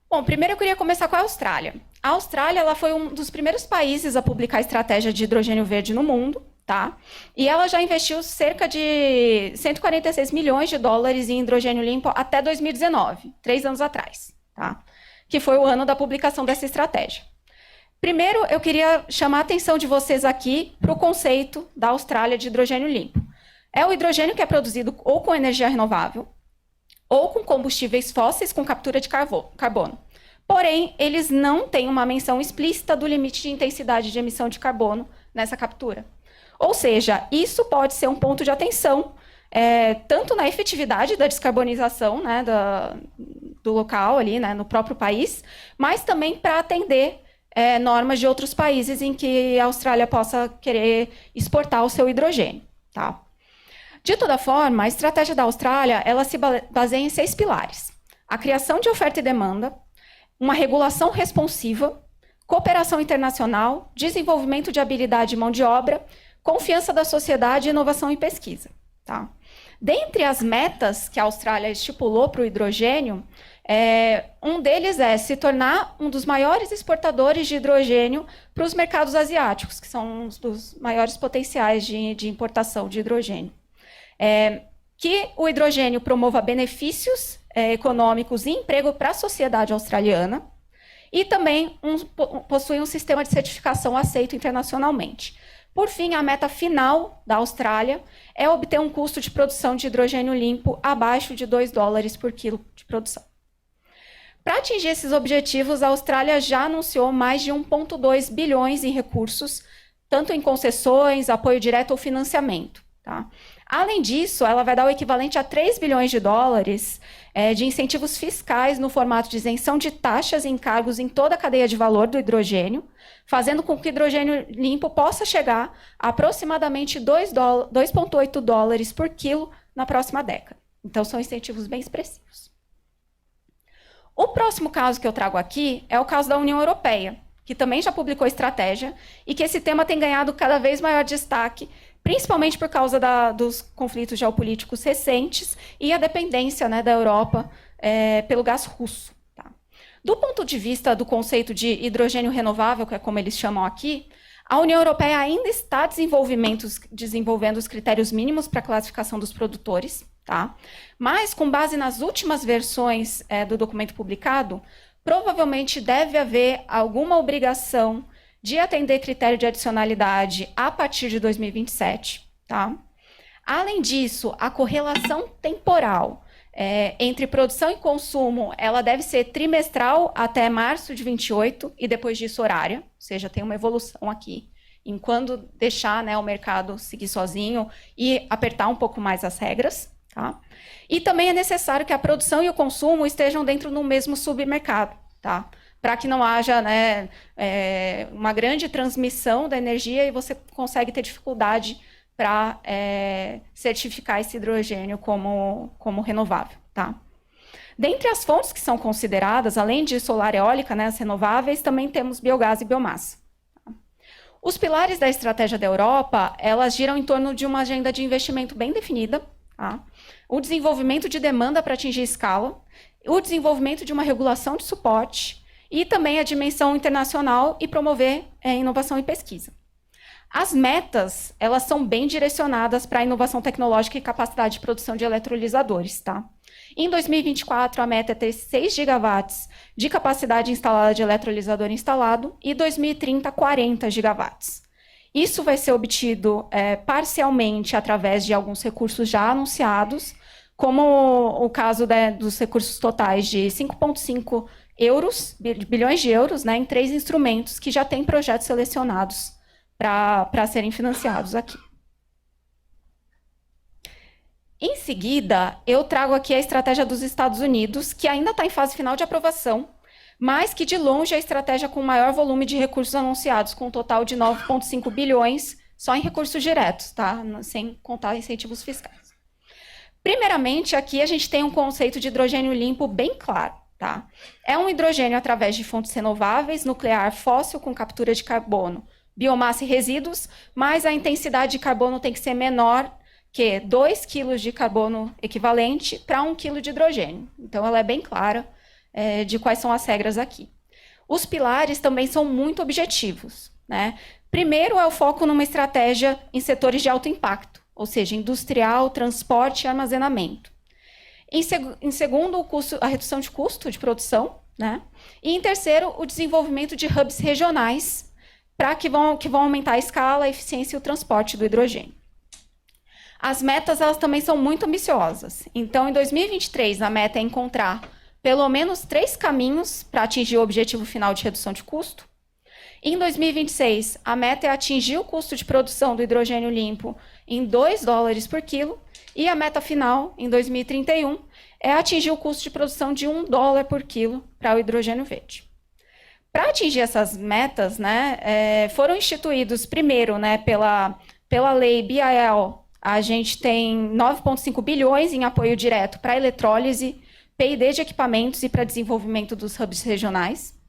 Bom, primeiro eu queria começar com a Austrália. A Austrália ela foi um dos primeiros países a publicar a estratégia de hidrogênio verde no mundo, tá? E ela já investiu cerca de 146 milhões de dólares em hidrogênio limpo até 2019, 3 anos atrás, tá? Que foi o ano da publicação dessa estratégia. Primeiro, eu queria chamar a atenção de vocês aqui para o conceito da Austrália de hidrogênio limpo. É o hidrogênio que é produzido ou com energia renovável, ou com combustíveis fósseis com captura de carbono. Porém, eles não têm uma menção explícita do limite de intensidade de emissão de carbono nessa captura. Ou seja, isso pode ser um ponto de atenção, tanto na efetividade da descarbonização, né, do local ali, né, no próprio país, mas também para atender normas de outros países em que a Austrália possa querer exportar o seu hidrogênio. Tá? De toda forma, a estratégia da Austrália ela se baseia em 6 pilares. A criação de oferta e demanda, uma regulação responsiva, cooperação internacional, desenvolvimento de habilidade e mão de obra, confiança da sociedade, inovação e pesquisa. Tá? Dentre as metas que a Austrália estipulou para o hidrogênio, um deles é se tornar um dos maiores exportadores de hidrogênio para os mercados asiáticos, que são um dos maiores potenciais de importação de hidrogênio. Que o hidrogênio promova benefícios econômicos e emprego para a sociedade australiana e também possui um sistema de certificação aceito internacionalmente. Por fim, a meta final da Austrália é obter um custo de produção de hidrogênio limpo abaixo de $2 por quilo de produção. Para atingir esses objetivos, a Austrália já anunciou mais de 1,2 bilhões em recursos, tanto em concessões, apoio direto ou financiamento. Tá? Além disso, ela vai dar o equivalente a 3 bilhões de dólares de incentivos fiscais no formato de isenção de taxas e encargos em toda a cadeia de valor do hidrogênio, fazendo com que o hidrogênio limpo possa chegar a aproximadamente $2,8 por quilo na próxima década. Então, são incentivos bem expressivos. O próximo caso que eu trago aqui é o caso da União Europeia, que também já publicou estratégia e que esse tema tem ganhado cada vez maior destaque, principalmente por causa dos conflitos geopolíticos recentes e a dependência, né, da Europa pelo gás russo. Tá? Do ponto de vista do conceito de hidrogênio renovável, que é como eles chamam aqui, a União Europeia ainda está desenvolvendo os critérios mínimos para a classificação dos produtores, tá? Mas, com base nas últimas versões do documento publicado, provavelmente deve haver alguma obrigação de atender critério de adicionalidade a partir de 2027. Tá? Além disso, a correlação temporal entre produção e consumo ela deve ser trimestral até março de 28 e depois disso horária, ou seja, tem uma evolução aqui em quando deixar, né, o mercado seguir sozinho e apertar um pouco mais as regras. Tá? E também é necessário que a produção e o consumo estejam dentro do mesmo submercado, tá? Para que não haja, né, uma grande transmissão da energia e você consegue ter dificuldade para certificar esse hidrogênio como renovável. Tá? Dentre as fontes que são consideradas, além de solar e eólica, né, as renováveis, também temos biogás e biomassa. Tá? Os pilares da estratégia da Europa, elas giram em torno de uma agenda de investimento bem definida, tá? O desenvolvimento de demanda para atingir escala, o desenvolvimento de uma regulação de suporte e também a dimensão internacional e promover inovação e pesquisa. As metas, elas são bem direcionadas para a inovação tecnológica e capacidade de produção de eletrolisadores. Tá? Em 2024, a meta é ter 6 gigawatts de capacidade instalada de eletrolisador instalado e 2030, 40 gigawatts. Isso vai ser obtido parcialmente através de alguns recursos já anunciados, como o caso dos recursos totais de 5,5 bilhões de euros, né, em 3 instrumentos que já têm projetos selecionados para serem financiados aqui. Em seguida, eu trago aqui a estratégia dos Estados Unidos, que ainda está em fase final de aprovação, mas que de longe é a estratégia com maior volume de recursos anunciados, com um total de 9,5 bilhões só em recursos diretos, tá? Sem contar incentivos fiscais. Primeiramente, aqui a gente tem um conceito de hidrogênio limpo bem claro. Tá? É um hidrogênio através de fontes renováveis, nuclear, fóssil com captura de carbono, biomassa e resíduos, mas a intensidade de carbono tem que ser menor que 2 kg de carbono equivalente para 1 kg de hidrogênio. Então, ela é bem clara de quais são as regras aqui. Os pilares também são muito objetivos. Né? Primeiro é o foco numa estratégia em setores de alto impacto, ou seja, industrial, transporte e armazenamento. Em segundo, a redução de custo de produção. Né? E em terceiro, o desenvolvimento de hubs regionais que vão aumentar a escala, a eficiência e o transporte do hidrogênio. As metas elas também são muito ambiciosas. Então, em 2023, a meta é encontrar pelo menos 3 caminhos para atingir o objetivo final de redução de custo. Em 2026, a meta é atingir o custo de produção do hidrogênio limpo em $2 por quilo, e a meta final, em 2031, é atingir o custo de produção de $1 por quilo para o hidrogênio verde. Para atingir essas metas, né, foram instituídos, primeiro, né, pela lei BIL, a gente tem 9,5 bilhões em apoio direto para eletrólise, P&D de equipamentos e para desenvolvimento dos hubs regionais.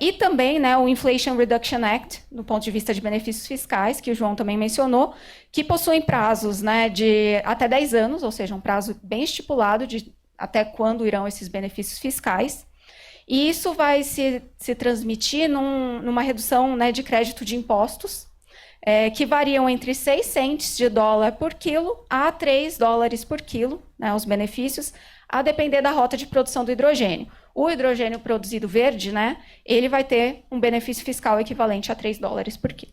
E também, né, o Inflation Reduction Act, do ponto de vista de benefícios fiscais, que o João também mencionou, que possuem prazos, né, de até 10 anos, ou seja, um prazo bem estipulado de até quando irão esses benefícios fiscais. E isso vai se transmitir numa redução, né, de crédito de impostos, que variam entre 6 cents de dólar por quilo a $3 por quilo, né, os benefícios, a depender da rota de produção do hidrogênio. O hidrogênio produzido verde, né, ele vai ter um benefício fiscal equivalente a $3 por quilo.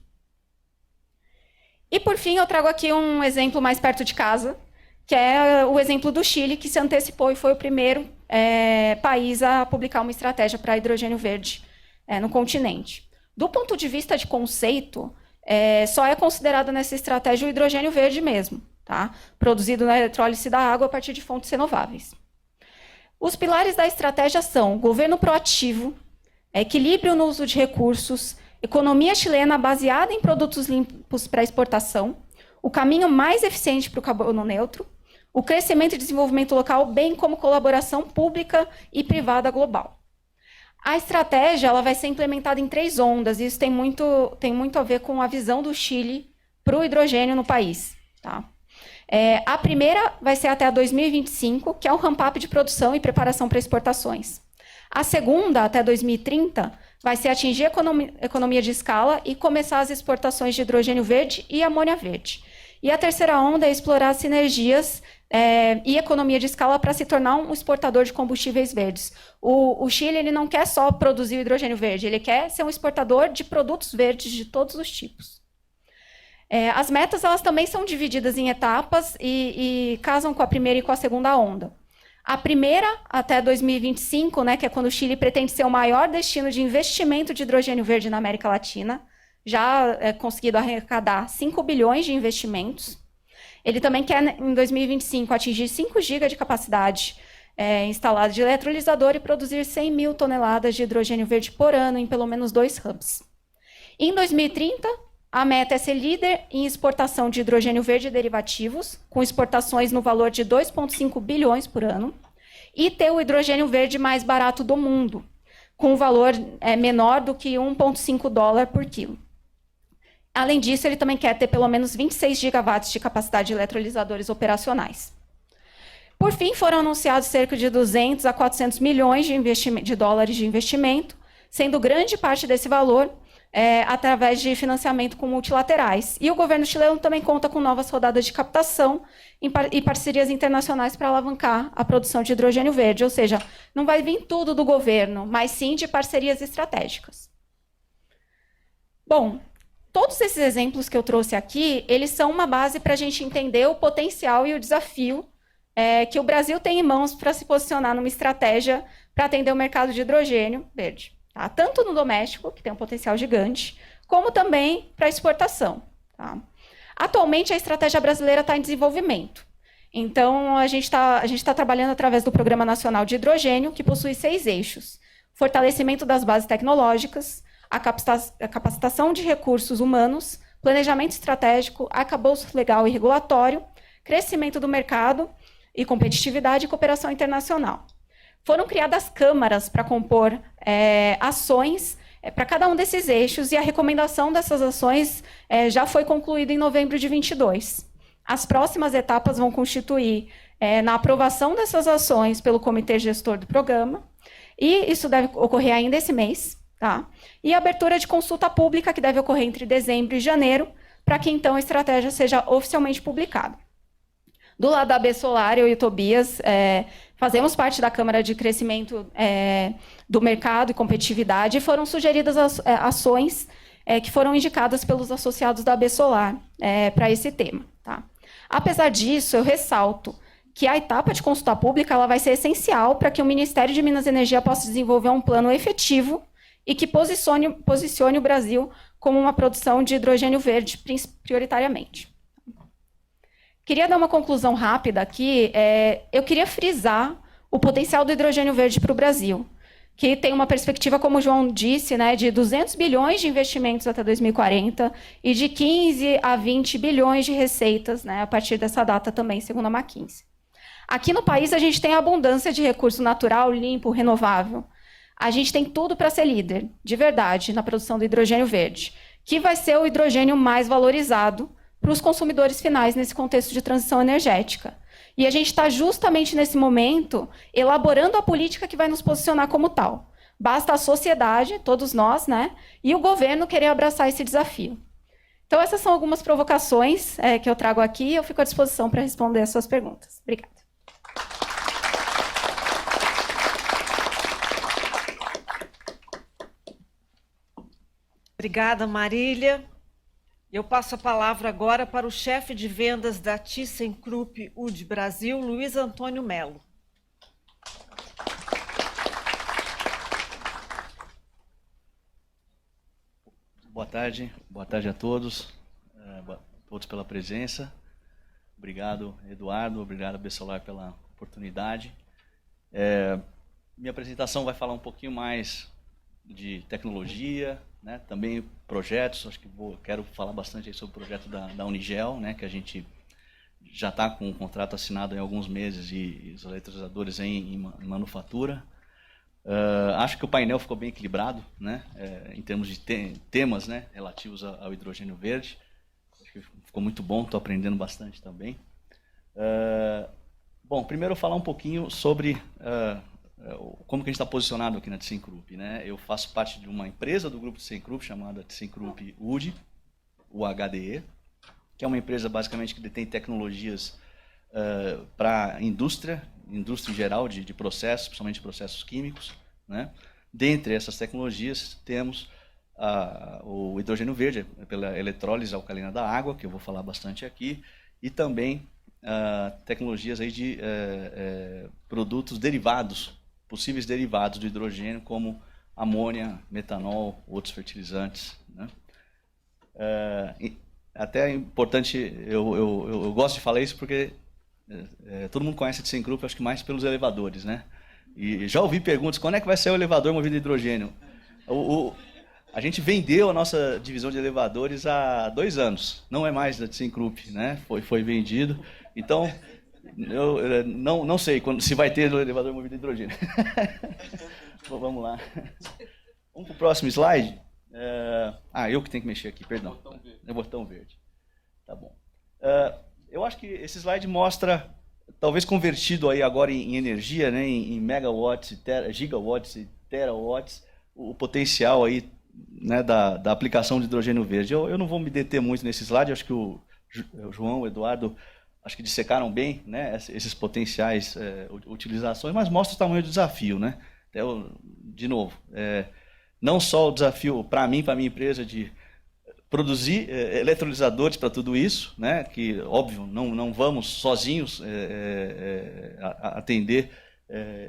E, por fim, eu trago aqui um exemplo mais perto de casa, que é o exemplo do Chile, que se antecipou e foi o primeiro país a publicar uma estratégia para hidrogênio verde no continente. Do ponto de vista de conceito, só é considerado nessa estratégia o hidrogênio verde mesmo, tá? Produzido na eletrólise da água a partir de fontes renováveis. Os pilares da estratégia são governo proativo, equilíbrio no uso de recursos, economia chilena baseada em produtos limpos para exportação, o caminho mais eficiente para o carbono neutro, o crescimento e desenvolvimento local, bem como colaboração pública e privada global. A estratégia ela vai ser implementada em 3 ondas, e isso tem muito a ver com a visão do Chile para o hidrogênio no país. Tá? A primeira vai ser até 2025, que é o ramp-up de produção e preparação para exportações. A segunda, até 2030, vai ser atingir a economia de escala e começar as exportações de hidrogênio verde e amônia verde. E a terceira onda é explorar sinergias e economia de escala para se tornar um exportador de combustíveis verdes. O Chile ele não quer só produzir o hidrogênio verde, ele quer ser um exportador de produtos verdes de todos os tipos. As metas elas também são divididas em etapas e casam com a primeira e com a segunda onda. A primeira, até 2025, né, que é quando o Chile pretende ser o maior destino de investimento de hidrogênio verde na América Latina, já conseguido arrecadar 5 bilhões de investimentos. Ele também quer, em 2025, atingir 5 GB de capacidade instalada de eletrolisador e produzir 100 mil toneladas de hidrogênio verde por ano em pelo menos 2 hubs. Em 2030, a meta é ser líder em exportação de hidrogênio verde e derivativos, com exportações no valor de 2,5 bilhões por ano, e ter o hidrogênio verde mais barato do mundo, com um valor menor do que $1,5 por quilo. Além disso, ele também quer ter pelo menos 26 gigawatts de capacidade de eletrolisadores operacionais. Por fim, foram anunciados cerca de 200 a 400 milhões de dólares de investimento, sendo grande parte desse valor através de financiamento com multilaterais. E o governo chileno também conta com novas rodadas de captação e parcerias internacionais para alavancar a produção de hidrogênio verde, ou seja, não vai vir tudo do governo, mas sim de parcerias estratégicas. Bom, todos esses exemplos que eu trouxe aqui, eles são uma base para a gente entender o potencial e o desafio que o Brasil tem em mãos para se posicionar numa estratégia para atender o mercado de hidrogênio verde. Tá? Tanto no doméstico, que tem um potencial gigante, como também para exportação. Tá? Atualmente, a estratégia brasileira está em desenvolvimento. Então, a gente tá trabalhando através do Programa Nacional de Hidrogênio, que possui 6 eixos: fortalecimento das bases tecnológicas, a capacitação de recursos humanos, planejamento estratégico, arcabouço legal e regulatório, crescimento do mercado e competitividade e cooperação internacional. Foram criadas câmaras para compor ações para cada um desses eixos, e a recomendação dessas ações já foi concluída em novembro de 2022. As próximas etapas vão constituir na aprovação dessas ações pelo Comitê Gestor do Programa, e isso deve ocorrer ainda esse mês, tá? E a abertura de consulta pública, que deve ocorrer entre dezembro e janeiro, para que então a estratégia seja oficialmente publicada. Do lado da AB Solar, eu e o Tobias fazemos parte da Câmara de Crescimento do Mercado e Competitividade, e foram sugeridas ações que foram indicadas pelos associados da AB Solar para esse tema. Tá? Apesar disso, eu ressalto que a etapa de consulta pública ela vai ser essencial para que o Ministério de Minas e Energia possa desenvolver um plano efetivo e que posicione o Brasil como uma produção de hidrogênio verde prioritariamente. Queria dar uma conclusão rápida aqui. Eu queria frisar o potencial do hidrogênio verde para o Brasil, que tem uma perspectiva, como o João disse, de 200 bilhões de investimentos até 2040 e de 15 a 20 bilhões de receitas a partir dessa data também, segundo a McKinsey. Aqui no país, a gente tem abundância de recurso natural, limpo, renovável. A gente tem tudo para ser líder, de verdade, na produção do hidrogênio verde, que vai ser o hidrogênio mais valorizado para os consumidores finais nesse contexto de transição energética. E a gente está justamente nesse momento elaborando a política que vai nos posicionar como tal. Basta a sociedade, todos nós, e o governo querer abraçar esse desafio. Então, essas são algumas provocações que eu trago aqui, e eu fico à disposição para responder as suas perguntas. Obrigada. Obrigada, Marília. Eu passo a palavra agora para o chefe de vendas da ThyssenKrupp UD Brasil, Luiz Antônio Melo. Boa tarde a todos, todos pela presença. Obrigado, Eduardo, obrigado, AB Solar, pela oportunidade. Minha apresentação vai falar um pouquinho mais de tecnologia, também projetos. Acho que quero falar bastante aí sobre o projeto da Unigel, que a gente já está com o contrato assinado em alguns meses, e os eletrolisadores em manufatura. Acho que o painel ficou bem equilibrado, em termos de temas relativos ao hidrogênio verde. Acho que ficou muito bom, estou aprendendo bastante também. Bom, primeiro eu vou falar um pouquinho sobre como que a gente está posicionado aqui na ThyssenKrupp. Eu faço parte de uma empresa do grupo ThyssenKrupp chamada ThyssenKrupp UD, UHDE, que é uma empresa basicamente que detém tecnologias para a indústria em geral, de processos, principalmente processos químicos. Dentre essas tecnologias temos o hidrogênio verde, pela eletrólise alcalina da água, que eu vou falar bastante aqui, e também tecnologias aí de produtos derivados, possíveis derivados do hidrogênio, como amônia, metanol, outros fertilizantes. Até é importante, eu gosto de falar isso porque todo mundo conhece a ThyssenKrupp, acho que mais pelos elevadores, né? E já ouvi perguntas, quando é que vai ser o elevador movido a hidrogênio? A gente vendeu a nossa divisão de elevadores há 2 anos, não é mais da ThyssenKrupp, né? Foi vendido, então eu não sei se vai ter o elevador movido a hidrogênio. Bom, vamos lá. Vamos para o próximo slide. Eu que tenho que mexer aqui, perdão. É o botão verde. Tá bom. Eu acho que esse slide mostra, talvez convertido aí agora em energia, né, em megawatts, gigawatts e terawatts, o potencial aí, né, da aplicação de hidrogênio verde. Eu não vou me deter muito nesse slide, acho que o João, o Eduardo, acho que dissecaram bem, né, esses potenciais utilizações, mas mostra o tamanho do desafio, né? De novo, não só o desafio para mim, para a minha empresa, de produzir eletrolisadores para tudo isso, né, que, óbvio, não vamos sozinhos atender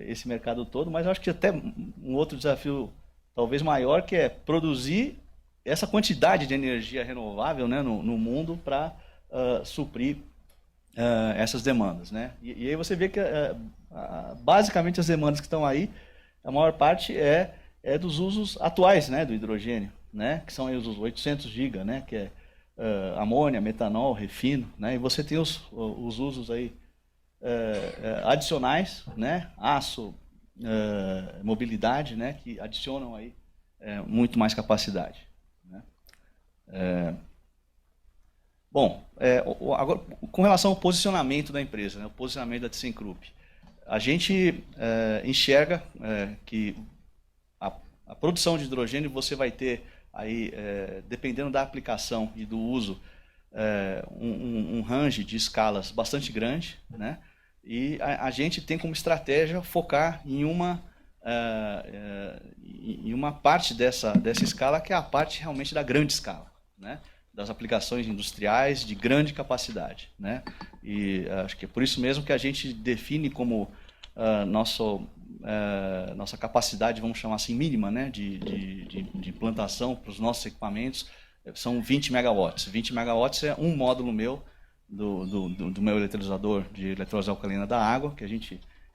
esse mercado todo, mas eu acho que até um outro desafio talvez maior, que é produzir essa quantidade de energia renovável, né, no mundo para suprir essas demandas, né? E aí você vê que basicamente as demandas que estão aí, a maior parte é dos usos atuais, né, do hidrogênio, né, que são aí os 800 GB, né, que é amônia, metanol, refino, né, e você tem os usos aí adicionais, né, aço, mobilidade, né, que adicionam aí muito mais capacidade, né. Bom, agora, com relação ao posicionamento da empresa, né, o posicionamento da ThyssenKrupp, a gente enxerga que a produção de hidrogênio você vai ter aí, dependendo da aplicação e do uso, um range de escalas bastante grande, né? E a gente tem como estratégia focar em uma parte dessa escala, que é a parte realmente da grande escala, né? Das aplicações industriais de grande capacidade, né? E acho que é por isso mesmo que a gente define como nossa capacidade, vamos chamar assim, mínima, né, de implantação para os nossos equipamentos, são 20 megawatts. 20 megawatts é um módulo meu, do meu eletrolisador de eletrólise alcalina da água, que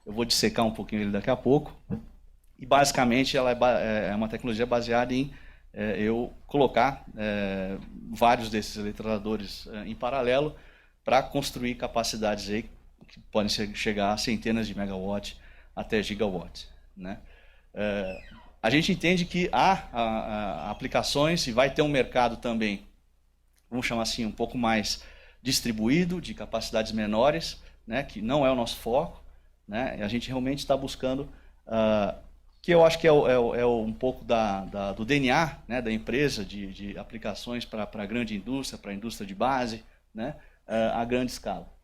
eu vou dissecar um pouquinho ele daqui a pouco. E basicamente ela é uma tecnologia baseada em eu colocar vários desses eletrolisadores em paralelo para construir capacidades aí que podem chegar a centenas de megawatts até gigawatts, né? A gente entende que há aplicações e vai ter um mercado também, vamos chamar assim, um pouco mais distribuído, de capacidades menores, né, que não é o nosso foco, né? A gente realmente está buscando, que eu acho que é um pouco do DNA, né, da empresa, de aplicações para a grande indústria, para a indústria de base, né, a grande escala.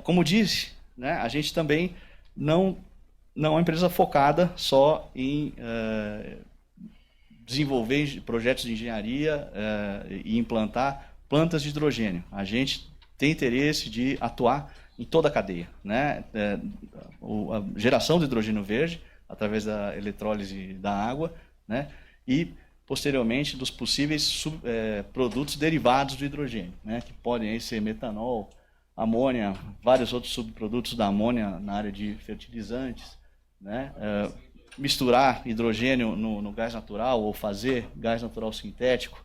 Como disse, né, a gente também não é uma empresa focada só em desenvolver projetos de engenharia e implantar plantas de hidrogênio. A gente tem interesse de atuar em toda a cadeia, né? A geração de hidrogênio verde, através da eletrólise da água, né? E, posteriormente, dos possíveis produtos derivados do hidrogênio, né? Que podem aí ser metanol, amônia, vários outros subprodutos da amônia na área de fertilizantes, né? Misturar hidrogênio no gás natural ou fazer gás natural sintético.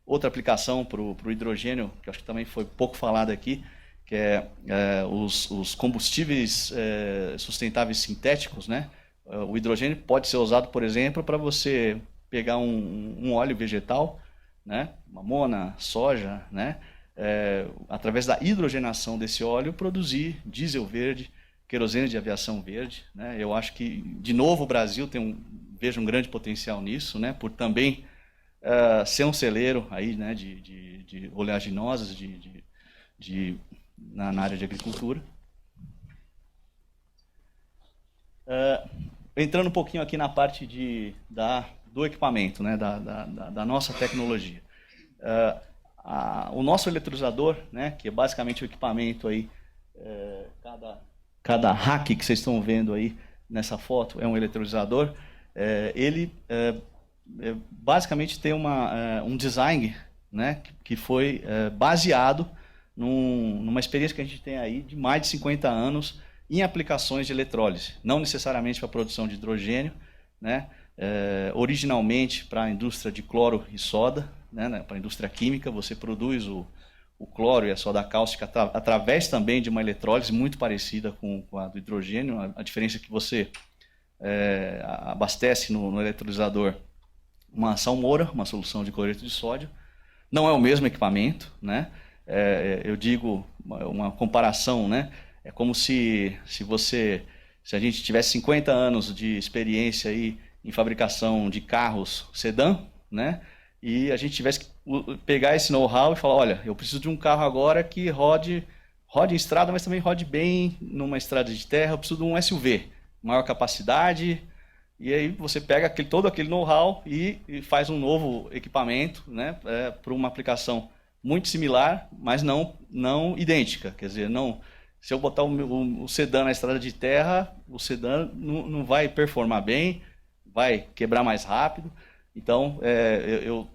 Outra aplicação para o hidrogênio, que acho que também foi pouco falado aqui, que é os combustíveis sustentáveis sintéticos, né? O hidrogênio pode ser usado, por exemplo, para você pegar um óleo vegetal, né? Mamona, soja, né? Através da hidrogenação desse óleo, produzir diesel verde, querosene de aviação verde, né? Eu acho que, de novo, o Brasil vejo um grande potencial nisso, né? Por também ser um celeiro aí, né? de oleaginosas na área de agricultura. Entrando um pouquinho aqui na parte do equipamento, né? da nossa tecnologia. O nosso eletrolisador, né, que é basicamente o equipamento aí, cada rack que vocês estão vendo aí nessa foto é um eletrolisador, ele basicamente tem um design, né, que foi baseado numa experiência que a gente tem aí de mais de 50 anos em aplicações de eletrólise, não necessariamente para a produção de hidrogênio, né, originalmente para a indústria de cloro e soda, né, para a indústria química. Você produz o cloro e a soda cáustica através também de uma eletrólise muito parecida com a do hidrogênio. A diferença é que você abastece no eletrolisador uma salmoura, uma solução de cloreto de sódio. Não é o mesmo equipamento, né? Eu digo uma comparação, né? É como se a gente tivesse 50 anos de experiência aí em fabricação de carros sedã, né? E a gente tivesse que pegar esse know-how e falar, olha, eu preciso de um carro agora que rode em estrada, mas também rode bem numa estrada de terra. Eu preciso de um SUV, maior capacidade. E aí você pega todo aquele know-how e faz um novo equipamento, né, para uma aplicação muito similar, mas não idêntica. Quer dizer, se eu botar o sedã na estrada de terra, o sedã não vai performar bem, vai quebrar mais rápido. Então, eu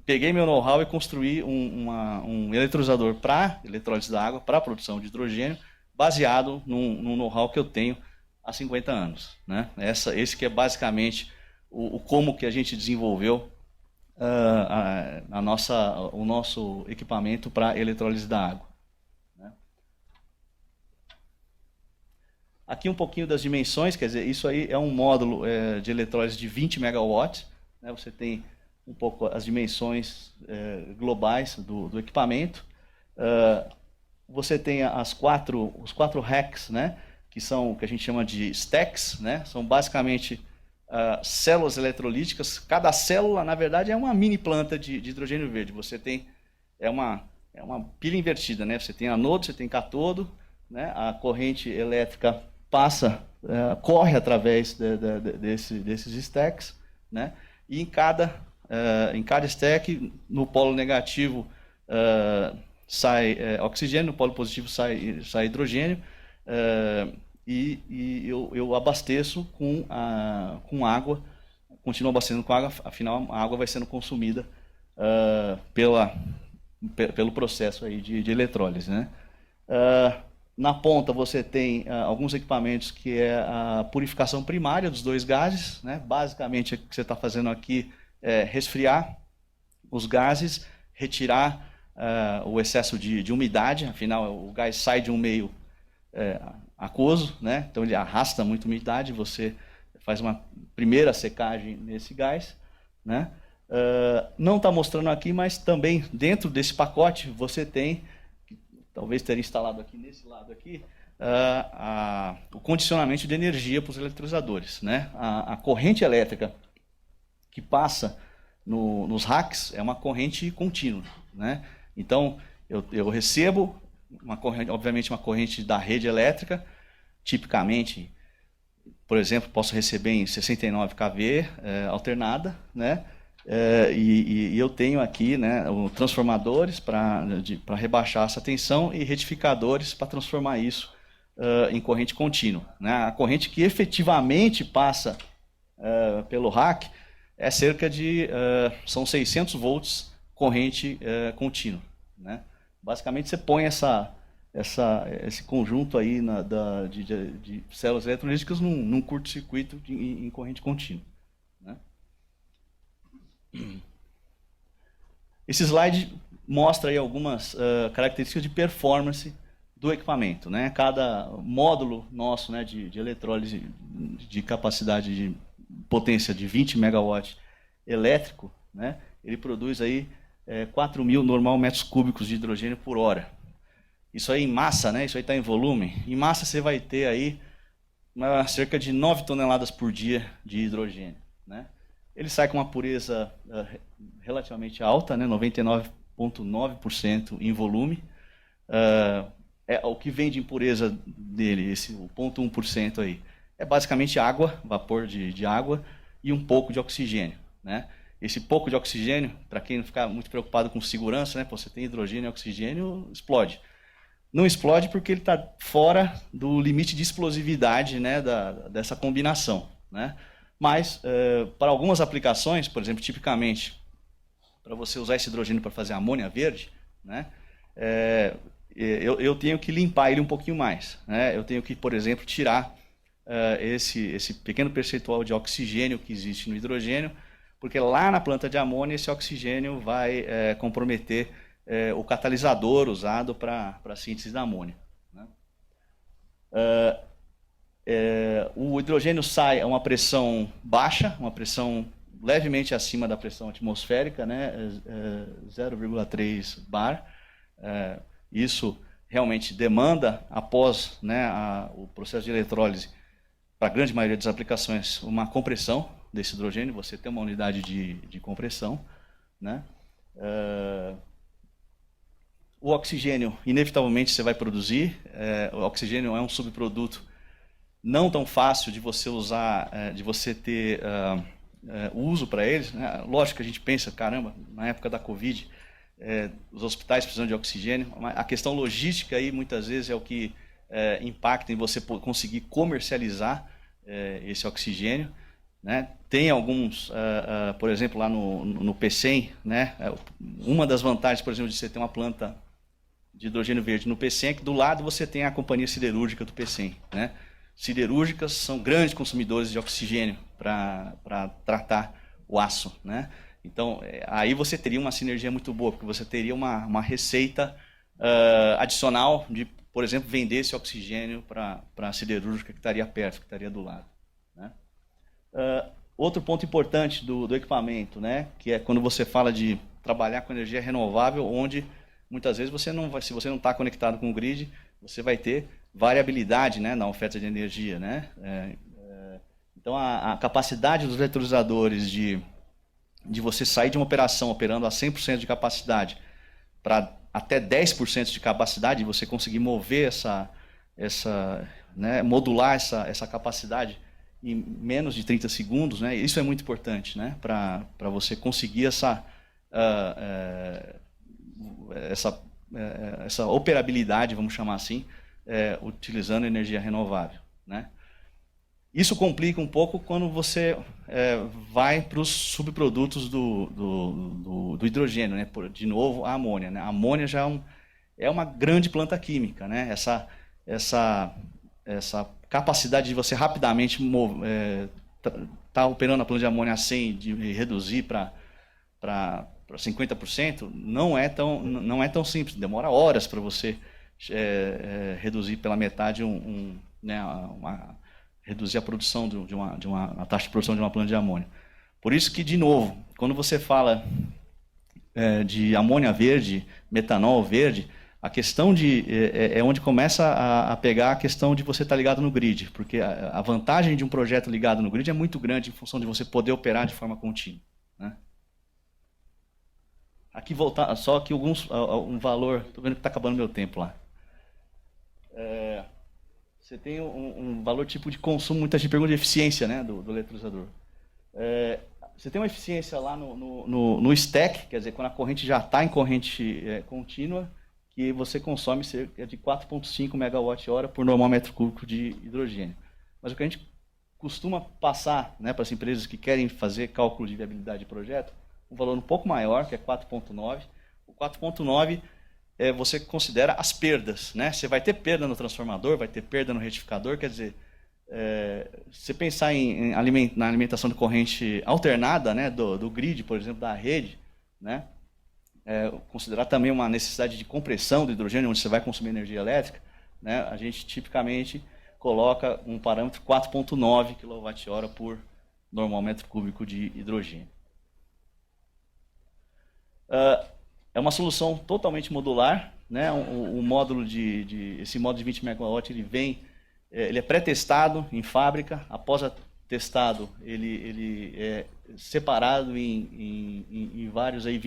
peguei meu know-how e construí um eletrolisador para eletrólise da água, para a produção de hidrogênio, baseado num know-how que eu tenho há 50 anos, né? Esse que é basicamente o como que a gente desenvolveu o nosso equipamento para eletrólise da água, né? Aqui um pouquinho das dimensões, quer dizer, isso aí é um módulo de eletrólise de 20 megawatts, né? Você tem um pouco as dimensões globais do equipamento. Você tem os quatro racks, né? Que são o que a gente chama de stacks, né? São basicamente células eletrolíticas. Cada célula, na verdade, é uma mini planta de hidrogênio verde. Você tem uma pilha invertida, né? Você tem anodo, você tem catodo, né? A corrente elétrica corre através desses stacks, né? E em cada stack, no polo negativo sai oxigênio, no polo positivo sai hidrogênio. E eu abasteço com água, continuo abastecendo com água, afinal a água vai sendo consumida pelo processo aí de eletrólise, né? Na ponta você tem alguns equipamentos que é a purificação primária dos dois gases, né? Basicamente o que você está fazendo aqui é resfriar os gases, retirar o excesso de umidade, afinal o gás sai de um meio aquoso, né? Então ele arrasta muita umidade, você faz uma primeira secagem nesse gás, né? Não está mostrando aqui, mas também dentro desse pacote você tem, talvez ter instalado aqui nesse lado aqui, o condicionamento de energia para os eletrolisadores, né? A corrente elétrica que passa nos racks é uma corrente contínua, né? Então eu recebo uma corrente, obviamente uma corrente da rede elétrica, tipicamente, por exemplo, posso receber em 69 kV alternada, né? E eu tenho aqui, né, transformadores para rebaixar essa tensão e retificadores para transformar isso em corrente contínua, né? A corrente que efetivamente passa pelo rack é cerca de são 600 volts corrente contínua, né? Basicamente você põe esse conjunto aí de células eletrolíticas num curto-circuito em corrente contínua, né? Esse slide mostra aí algumas características de performance do equipamento, né? Cada módulo nosso, né, de eletrólise de capacidade de potência de 20 megawatt elétrico, né? Ele produz aí 4.000 normal metros cúbicos de hidrogênio por hora. Isso aí em massa, né? Isso aí está em volume. Em massa você vai ter aí cerca de 9 toneladas por dia de hidrogênio, né? Ele sai com uma pureza relativamente alta, né? 99,9% em volume. O que vem de impureza dele, o 0,1% aí, é basicamente água, vapor de água e um pouco de oxigênio, né? Esse pouco de oxigênio, para quem não ficar muito preocupado com segurança, né? Você tem hidrogênio e oxigênio, explode. Não explode porque ele está fora do limite de explosividade, né, dessa combinação, né? Mas, para algumas aplicações, por exemplo, tipicamente, para você usar esse hidrogênio para fazer amônia verde, né, eu tenho que limpar ele um pouquinho mais. Né? Eu tenho que, por exemplo, tirar esse pequeno percentual de oxigênio que existe no hidrogênio, porque lá na planta de amônia esse oxigênio vai comprometer o catalisador usado para a síntese da amônia. Né? O hidrogênio sai a uma pressão baixa, uma pressão levemente acima da pressão atmosférica, né? 0,3 bar. Isso realmente demanda, após, né, o processo de eletrólise, para a grande maioria das aplicações, uma compressão desse hidrogênio, você tem uma unidade de compressão. Né? O oxigênio, inevitavelmente, você vai produzir. O oxigênio é um subproduto não tão fácil de você usar, de você ter uso para eles. Né? Lógico que a gente pensa, caramba, na época da Covid, os hospitais precisam de oxigênio. A questão logística aí, muitas vezes, é o que impacta em você conseguir comercializar esse oxigênio. Né? Tem alguns, por exemplo, lá no PCEM, né? Uma das vantagens, por exemplo, de você ter uma planta de hidrogênio verde no PCEM é que do lado você tem a companhia siderúrgica do PCEM. Né? Siderúrgicas são grandes consumidores de oxigênio para tratar o aço. Né? Então, aí você teria uma sinergia muito boa, porque você teria uma receita adicional de, por exemplo, vender esse oxigênio para a siderúrgica que estaria perto, que estaria do lado. Né? Outro ponto importante do equipamento, né, que é quando você fala de trabalhar com energia renovável, onde muitas vezes você não vai, se você não está conectado com o grid, você vai ter variabilidade, né, na oferta de energia. Né? Então, a capacidade dos eletrolisadores de você sair de uma operação operando a 100% de capacidade para até 10% de capacidade, e você conseguir mover né, modular essa capacidade em menos de 30 segundos, né, isso é muito importante, né, para você conseguir essa operabilidade, vamos chamar assim, utilizando energia renovável. Né? Isso complica um pouco quando você vai para os subprodutos do hidrogênio, né? De novo, a amônia. Né? A amônia já é uma grande planta química. Né? Essa capacidade de você rapidamente tá operando a planta de amônia a 100, de reduzir para 50%, não é tão simples. Demora horas para você reduzir pela metade reduzir a produção a taxa de produção de uma planta de amônia. Por isso que, de novo, quando você fala de amônia verde, metanol verde, a questão é onde começa a pegar a questão de você estar ligado no grid, porque a vantagem de um projeto ligado no grid é muito grande em função de você poder operar de forma contínua. Né? Aqui voltar, só que um valor, estou vendo que está acabando meu tempo lá. Você tem um valor tipo de consumo, muita gente pergunta de eficiência, né, do eletrolisador. Você tem uma eficiência lá no stack, quer dizer, quando a corrente já está em corrente contínua, que você consome cerca de 4,5 MWh por normal metro cúbico de hidrogênio. Mas o que a gente costuma passar, né, para as empresas que querem fazer cálculo de viabilidade de projeto, um valor um pouco maior, que é 4,9. O 4,9 você considera as perdas. Né? Você vai ter perda no transformador, vai ter perda no retificador, quer dizer, se você pensar na alimentação de corrente alternada, né, do grid, por exemplo, da rede, né, considerar também uma necessidade de compressão do hidrogênio, onde você vai consumir energia elétrica, né, a gente tipicamente coloca um parâmetro 4,9 kWh por normal metro cúbico de hidrogênio. É uma solução totalmente modular, né? Esse módulo de 20 MW ele é pré-testado em fábrica. Após testado, ele é separado em vários aí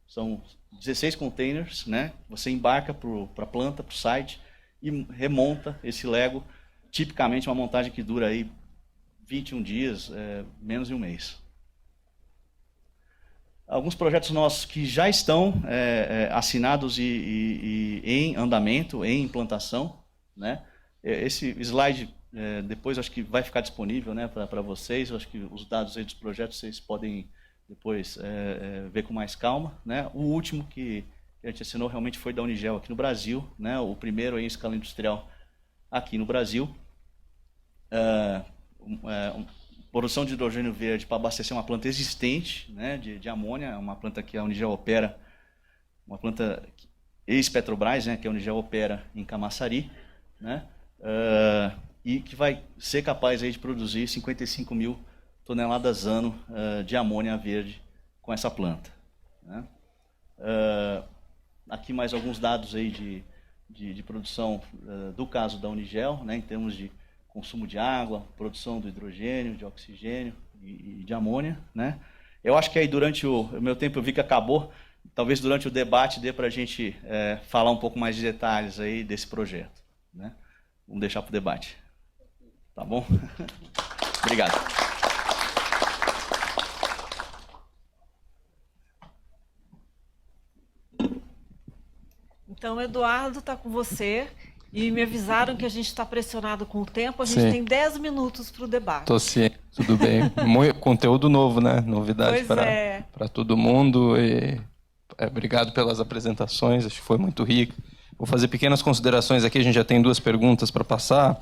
são 16 containers, né? Você embarca para a planta, para o site e remonta esse Lego. Tipicamente uma montagem que dura aí 21 dias, menos de um mês. Alguns projetos nossos que já estão assinados e em andamento, em implantação. Né? Esse slide depois acho que vai ficar disponível, né, para vocês. Eu acho que os dados aí dos projetos vocês podem depois ver com mais calma, né? O último que a gente assinou realmente foi da Unigel aqui no Brasil, né? O primeiro aí em escala industrial aqui no Brasil. Produção de hidrogênio verde para abastecer uma planta existente, né, de amônia, uma planta que a Unigel opera, uma planta ex-Petrobras, né, que a Unigel opera em Camaçari, né, e que vai ser capaz aí de produzir 55 mil toneladas ano de amônia verde com essa planta, né. Aqui mais alguns dados aí de produção do caso da Unigel, né, em termos de consumo de água, produção do hidrogênio, de oxigênio e de amônia, né. Eu acho que aí durante o meu tempo eu vi que acabou. Talvez durante o debate dê para a gente falar um pouco mais de detalhes aí desse projeto, né? Vamos deixar para o debate. Tá bom? Obrigado. Então, Eduardo, está com você. E me avisaram que a gente está pressionado com o tempo. A gente Sim. tem 10 minutos para o debate. Tô ciente, tudo bem. Conteúdo novo, né? Novidade para todo mundo. E, obrigado pelas apresentações, acho que foi muito rico. Vou fazer pequenas considerações aqui, a gente já tem 2 perguntas para passar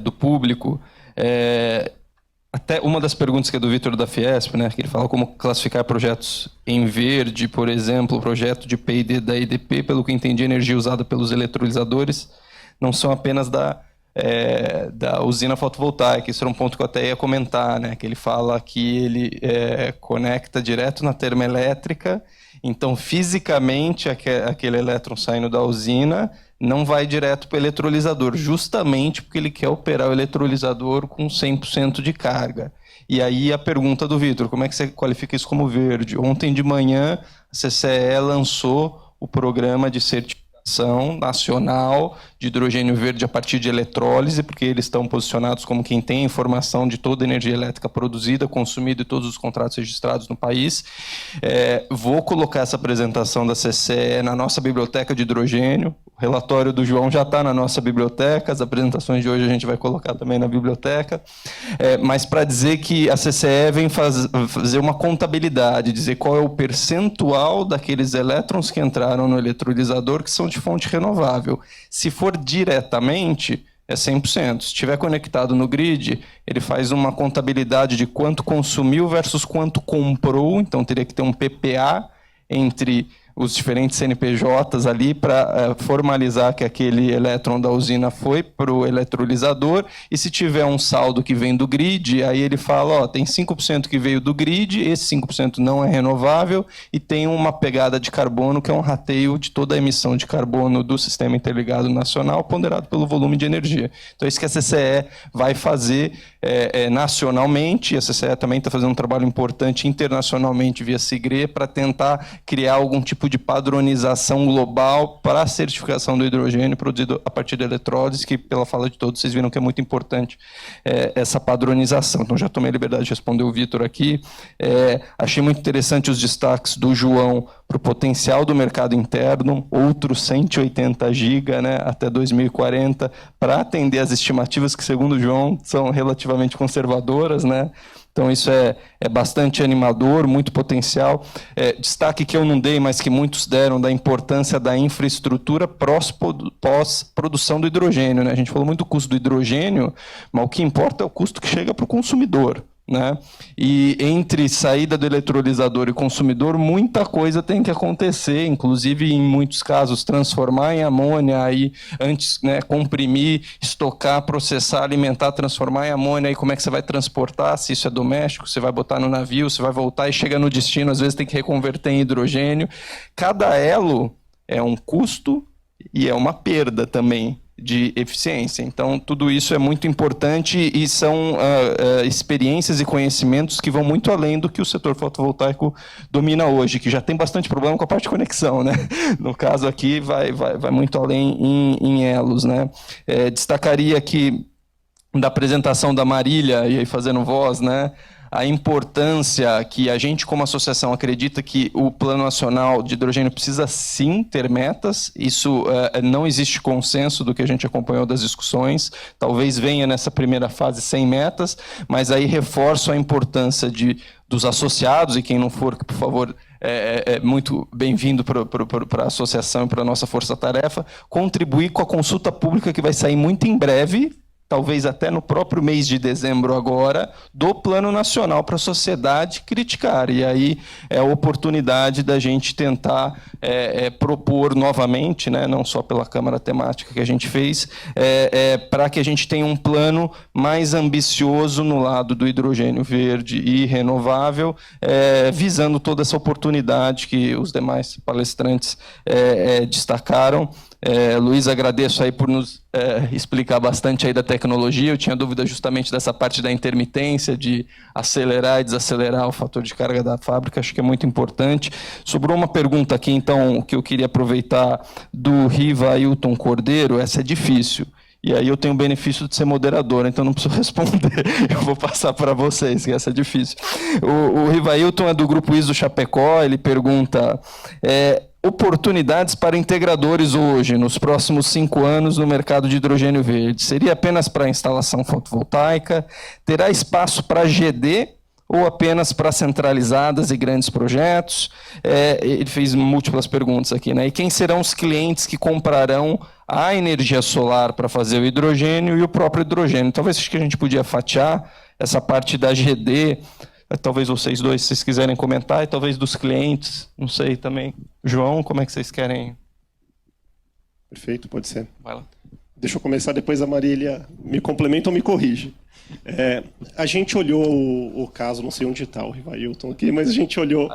do público. Até uma das perguntas que é do Vitor da Fiesp, né, que ele fala como classificar projetos em verde, por exemplo, o projeto de P&D da EDP, pelo que entendi, energia usada pelos eletrolisadores não são apenas da usina fotovoltaica. Isso era um ponto que eu até ia comentar, né, que ele fala que ele conecta direto na termoelétrica, então fisicamente aquele elétron saindo da usina não vai direto para o eletrolisador, justamente porque ele quer operar o eletrolisador com 100% de carga. E aí a pergunta do Vitor, como é que você qualifica isso como verde? Ontem de manhã a CCE lançou o programa de certificação nacional de hidrogênio verde a partir de eletrólise, porque eles estão posicionados como quem tem informação de toda a energia elétrica produzida, consumida e todos os contratos registrados no país. Vou colocar essa apresentação da CCE na nossa biblioteca de hidrogênio. O relatório do João já está na nossa biblioteca, as apresentações de hoje a gente vai colocar também na biblioteca. Mas para dizer que a CCE vem fazer uma contabilidade, dizer qual é o percentual daqueles elétrons que entraram no eletrolisador que são de fonte renovável. Se for diretamente, é 100%. Se estiver conectado no grid, ele faz uma contabilidade de quanto consumiu versus quanto comprou, então teria que ter um PPA entre os diferentes CNPJs ali para formalizar que aquele elétron da usina foi para o eletrolisador, e se tiver um saldo que vem do grid, aí ele fala, ó, tem 5% que veio do grid, esse 5% não é renovável, e tem uma pegada de carbono, que é um rateio de toda a emissão de carbono do Sistema Interligado Nacional, ponderado pelo volume de energia. Então, isso que a CCE vai fazer nacionalmente, e a CCE também está fazendo um trabalho importante internacionalmente via SIGRE, para tentar criar algum tipo de padronização global para a certificação do hidrogênio produzido a partir de eletrólise, que, pela fala de todos, vocês viram que é muito importante essa padronização. Então, já tomei a liberdade de responder o Vitor aqui. Achei muito interessante os destaques do João para o potencial do mercado interno, outros 180 GB, né, até 2040, para atender as estimativas que, segundo o João, são relativamente conservadoras, né? Então, isso é bastante animador, muito potencial. Destaque que eu não dei, mas que muitos deram, da importância da infraestrutura pós-produção do hidrogênio, né? A gente falou muito do custo do hidrogênio, mas o que importa é o custo que chega para o consumidor, né? E entre saída do eletrolisador e consumidor, muita coisa tem que acontecer, inclusive em muitos casos transformar em amônia, aí antes, né, comprimir, estocar, processar, alimentar, transformar em amônia, aí como é que você vai transportar, se isso é doméstico, você vai botar no navio, você vai voltar e chega no destino, às vezes tem que reconverter em hidrogênio. Cada elo é um custo e é uma perda também de eficiência. Então, tudo isso é muito importante e são experiências e conhecimentos que vão muito além do que o setor fotovoltaico domina hoje, que já tem bastante problema com a parte de conexão, né? No caso aqui, vai muito além em elos, né? Destacaria aqui da apresentação da Marília, e aí fazendo voz, né? a importância que a gente, como associação, acredita que o Plano Nacional de Hidrogênio precisa sim ter metas. Isso não existe consenso do que a gente acompanhou das discussões. Talvez venha nessa primeira fase sem metas, mas aí reforço a importância dos associados, e quem não for, por favor, é muito bem-vindo para a associação e para a nossa força-tarefa, contribuir com a consulta pública que vai sair muito em breve, talvez até no próprio mês de dezembro agora, do Plano Nacional para a sociedade criticar. E aí é a oportunidade da gente tentar propor novamente, né, não só pela Câmara Temática que a gente fez, para que a gente tenha um plano mais ambicioso no lado do hidrogênio verde e renovável, visando toda essa oportunidade que os demais palestrantes destacaram. Luiz, agradeço aí por nos explicar bastante aí da tecnologia. Eu tinha dúvida justamente dessa parte da intermitência, de acelerar e desacelerar o fator de carga da fábrica, acho que é muito importante. Sobrou uma pergunta aqui, então, que eu queria aproveitar, do Riva Ailton Cordeiro. Essa é difícil, e aí eu tenho o benefício de ser moderador, então não preciso responder, eu vou passar para vocês, que essa é difícil. O Riva Ailton é do Grupo ISO Chapecó, ele pergunta... oportunidades para integradores hoje, nos próximos 5 anos, no mercado de hidrogênio verde? Seria apenas para instalação fotovoltaica? Terá espaço para GD ou apenas para centralizadas e grandes projetos? Ele fez múltiplas perguntas aqui, né? E quem serão os clientes que comprarão a energia solar para fazer o hidrogênio e o próprio hidrogênio? Talvez acho que a gente podia fatiar essa parte da GD. Talvez vocês dois, se vocês quiserem comentar, e talvez dos clientes, não sei também. João, como é que vocês querem? Perfeito, pode ser. Vai lá. Deixa eu começar, depois a Marília me complementa ou me corrige. A gente olhou o caso, não sei onde está o Rivailton aqui, mas a gente olhou...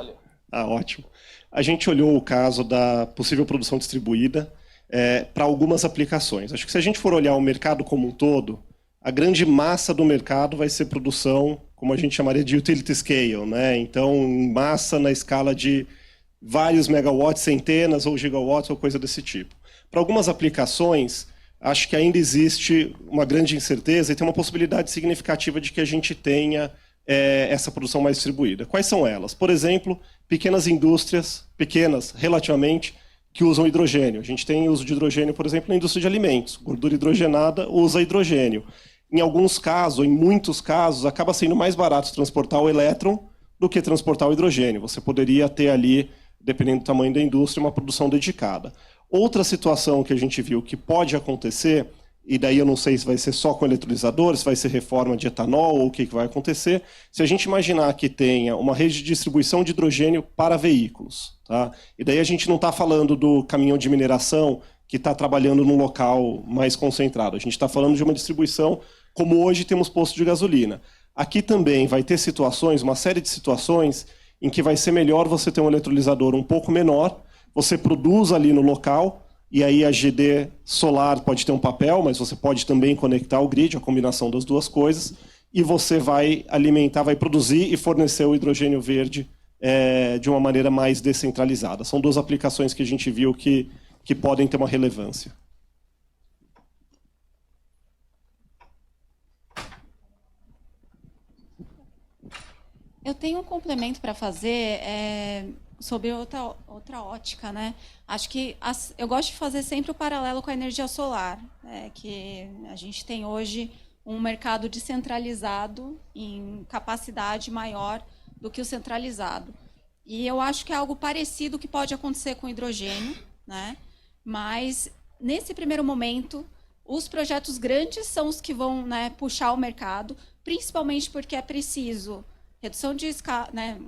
ótimo. A gente olhou o caso da possível produção distribuída para algumas aplicações. Acho que se a gente for olhar o mercado como um todo, a grande massa do mercado vai ser produção, como a gente chamaria de utility scale, né? Então, massa na escala de vários megawatts, centenas ou gigawatts ou coisa desse tipo. Para algumas aplicações, acho que ainda existe uma grande incerteza e tem uma possibilidade significativa de que a gente tenha essa produção mais distribuída. Quais são elas? Por exemplo, pequenas indústrias, pequenas relativamente, que usam hidrogênio. A gente tem uso de hidrogênio, por exemplo, na indústria de alimentos. Gordura hidrogenada usa hidrogênio. Em alguns casos, ou em muitos casos, acaba sendo mais barato transportar o elétron do que transportar o hidrogênio. Você poderia ter ali, dependendo do tamanho da indústria, uma produção dedicada. Outra situação que a gente viu que pode acontecer, e daí eu não sei se vai ser só com eletrolisador, se vai ser reforma de etanol ou o que vai acontecer, se a gente imaginar que tenha uma rede de distribuição de hidrogênio para veículos, tá? E daí a gente não está falando do caminhão de mineração que está trabalhando num local mais concentrado. A gente está falando de uma distribuição como hoje temos posto de gasolina. Aqui também vai ter situações, uma série de situações, em que vai ser melhor você ter um eletrolisador um pouco menor, você produz ali no local, e aí a GD solar pode ter um papel, mas você pode também conectar o grid, a combinação das duas coisas, e você vai alimentar, vai produzir e fornecer o hidrogênio verde de uma maneira mais descentralizada. São duas aplicações que a gente viu que podem ter uma relevância. Eu tenho um complemento para fazer sobre outra ótica, né? Acho que eu gosto de fazer sempre o paralelo com a energia solar, que a gente tem hoje um mercado descentralizado em capacidade maior do que o centralizado. E eu acho que é algo parecido que pode acontecer com o hidrogênio, né? Mas, nesse primeiro momento, os projetos grandes são os que vão, né, puxar o mercado, principalmente porque é preciso redução de escala, né,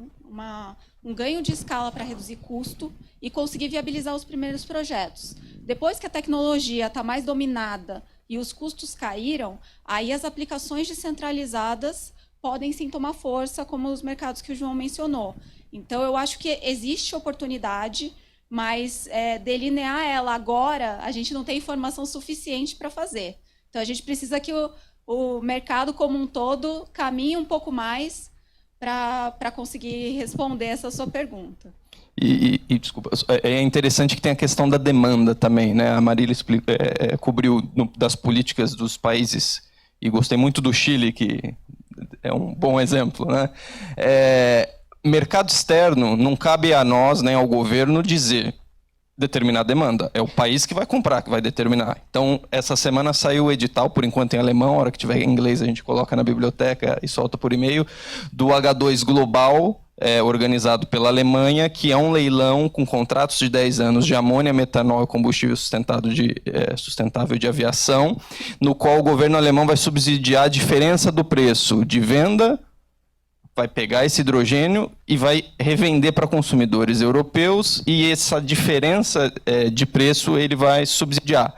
um ganho de escala para reduzir custo e conseguir viabilizar os primeiros projetos. Depois que a tecnologia está mais dominada e os custos caíram, aí as aplicações descentralizadas podem sim tomar força, como os mercados que o João mencionou. Então, eu acho que existe oportunidade, mas delinear ela agora, a gente não tem informação suficiente para fazer. Então, a gente precisa que o mercado como um todo caminhe um pouco mais para conseguir responder essa sua pergunta. Desculpa, é interessante que tem a questão da demanda também, né? A Marília cobriu das políticas dos países, e gostei muito do Chile, que é um bom exemplo, né? Mercado externo, não cabe a nós, nem ao governo, dizer determinar a demanda. É o país que vai comprar, que vai determinar. Então, essa semana saiu o edital, por enquanto em alemão, a hora que tiver em inglês a gente coloca na biblioteca e solta por e-mail, do H2 Global, organizado pela Alemanha, que é um leilão com contratos de 10 anos de amônia, metanol e combustível sustentável de aviação, no qual o governo alemão vai subsidiar a diferença do preço de venda, vai pegar esse hidrogênio e vai revender para consumidores europeus, e essa diferença de preço ele vai subsidiar.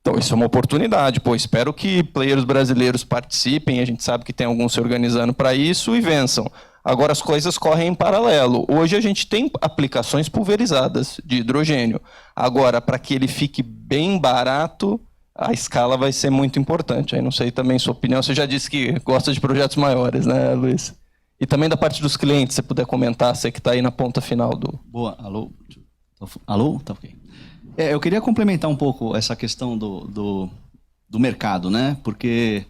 Então, isso é uma oportunidade. Espero que players brasileiros participem, a gente sabe que tem alguns se organizando para isso e vençam. Agora, as coisas correm em paralelo. Hoje a gente tem aplicações pulverizadas de hidrogênio. Agora, para que ele fique bem barato, a escala vai ser muito importante. Aí não sei também sua opinião. Você já disse que gosta de projetos maiores, né, Luiz? E também da parte dos clientes, se você puder comentar, você que está aí na ponta final do... Boa, alô? Alô? Tá ok. Eu queria complementar um pouco essa questão do mercado, né? Porque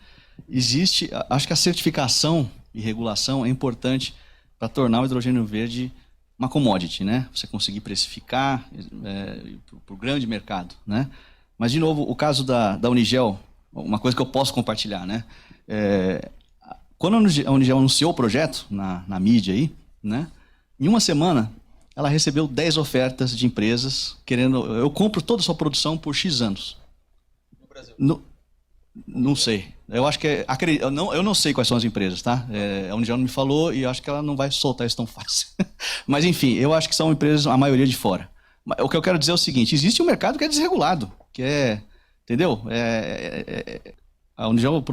existe, acho que a certificação e regulação é importante para tornar o hidrogênio verde uma commodity, né? Você conseguir precificar para o grande mercado, né? Mas, de novo, o caso da Unigel, uma coisa que eu posso compartilhar, né? Quando a Unigel anunciou o projeto na mídia aí, né? Em uma semana, ela recebeu 10 ofertas de empresas querendo... Eu compro toda a sua produção por X anos. No Brasil? Não sei. Eu acho que... eu não sei quais são as empresas, tá? A Unigel não me falou e eu acho que ela não vai soltar isso tão fácil. Mas, enfim, eu acho que são empresas, a maioria de fora. O que eu quero dizer é o seguinte, existe um mercado que é desregulado, que é... Entendeu? A Unigel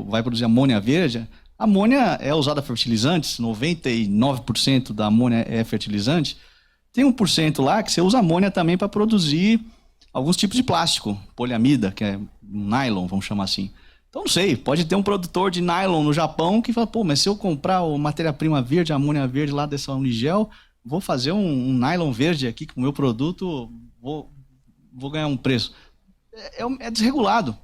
vai produzir amônia verde. A amônia é usada para fertilizantes, 99% da amônia é fertilizante. Tem 1% lá que você usa amônia também para produzir alguns tipos de plástico, poliamida, que é nylon, vamos chamar assim. Então, não sei, pode ter um produtor de nylon no Japão que fala, mas se eu comprar a matéria-prima verde, a amônia verde lá dessa Unigel, vou fazer um nylon verde aqui com o meu produto, vou ganhar um preço. É desregulado.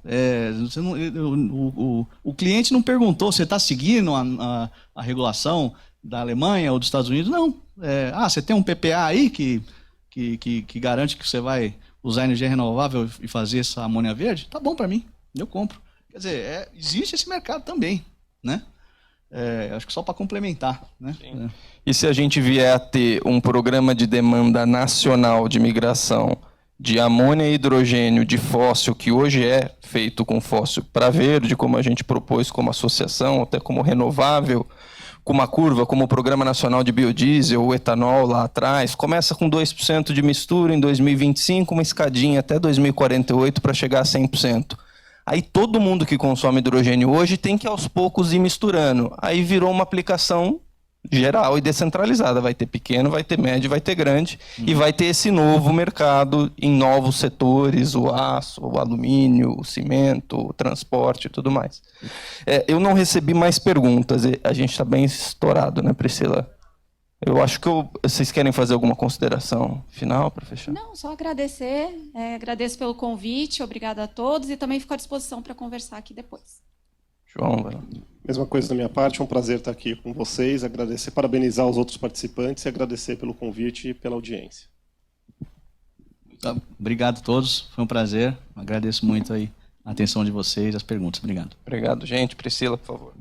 O cliente não perguntou, você está seguindo a regulação da Alemanha ou dos Estados Unidos? Não. Você tem um PPA aí que garante que você vai usar energia renovável e fazer essa amônia verde? Tá bom para mim, eu compro. Quer dizer, existe esse mercado também, né? Acho que só para complementar, né? E se a gente vier a ter um programa de demanda nacional de migração de amônia e hidrogênio de fóssil, que hoje é feito com fóssil para verde, como a gente propôs como associação, até como renovável, com uma curva como o Programa Nacional de Biodiesel, o etanol lá atrás, começa com 2% de mistura em 2025, uma escadinha até 2048 para chegar a 100%. Aí todo mundo que consome hidrogênio hoje tem que aos poucos ir misturando. Aí virou uma aplicação geral e descentralizada. Vai ter pequeno, vai ter médio, vai ter grande, e vai ter esse novo mercado em novos setores, o aço, o alumínio, o cimento, o transporte e tudo mais. Eu não recebi mais perguntas, a gente está bem estourado, né, Priscila? Eu acho que vocês querem fazer alguma consideração final para fechar? Não, só agradecer, agradeço pelo convite, obrigada a todos, e também fico à disposição para conversar aqui depois. João, vai lá. Mesma coisa da minha parte, é um prazer estar aqui com vocês, agradecer, parabenizar os outros participantes e agradecer pelo convite e pela audiência. Obrigado a todos, foi um prazer, agradeço muito aí a atenção de vocês, as perguntas. Obrigado. Obrigado, gente. Priscila, por favor.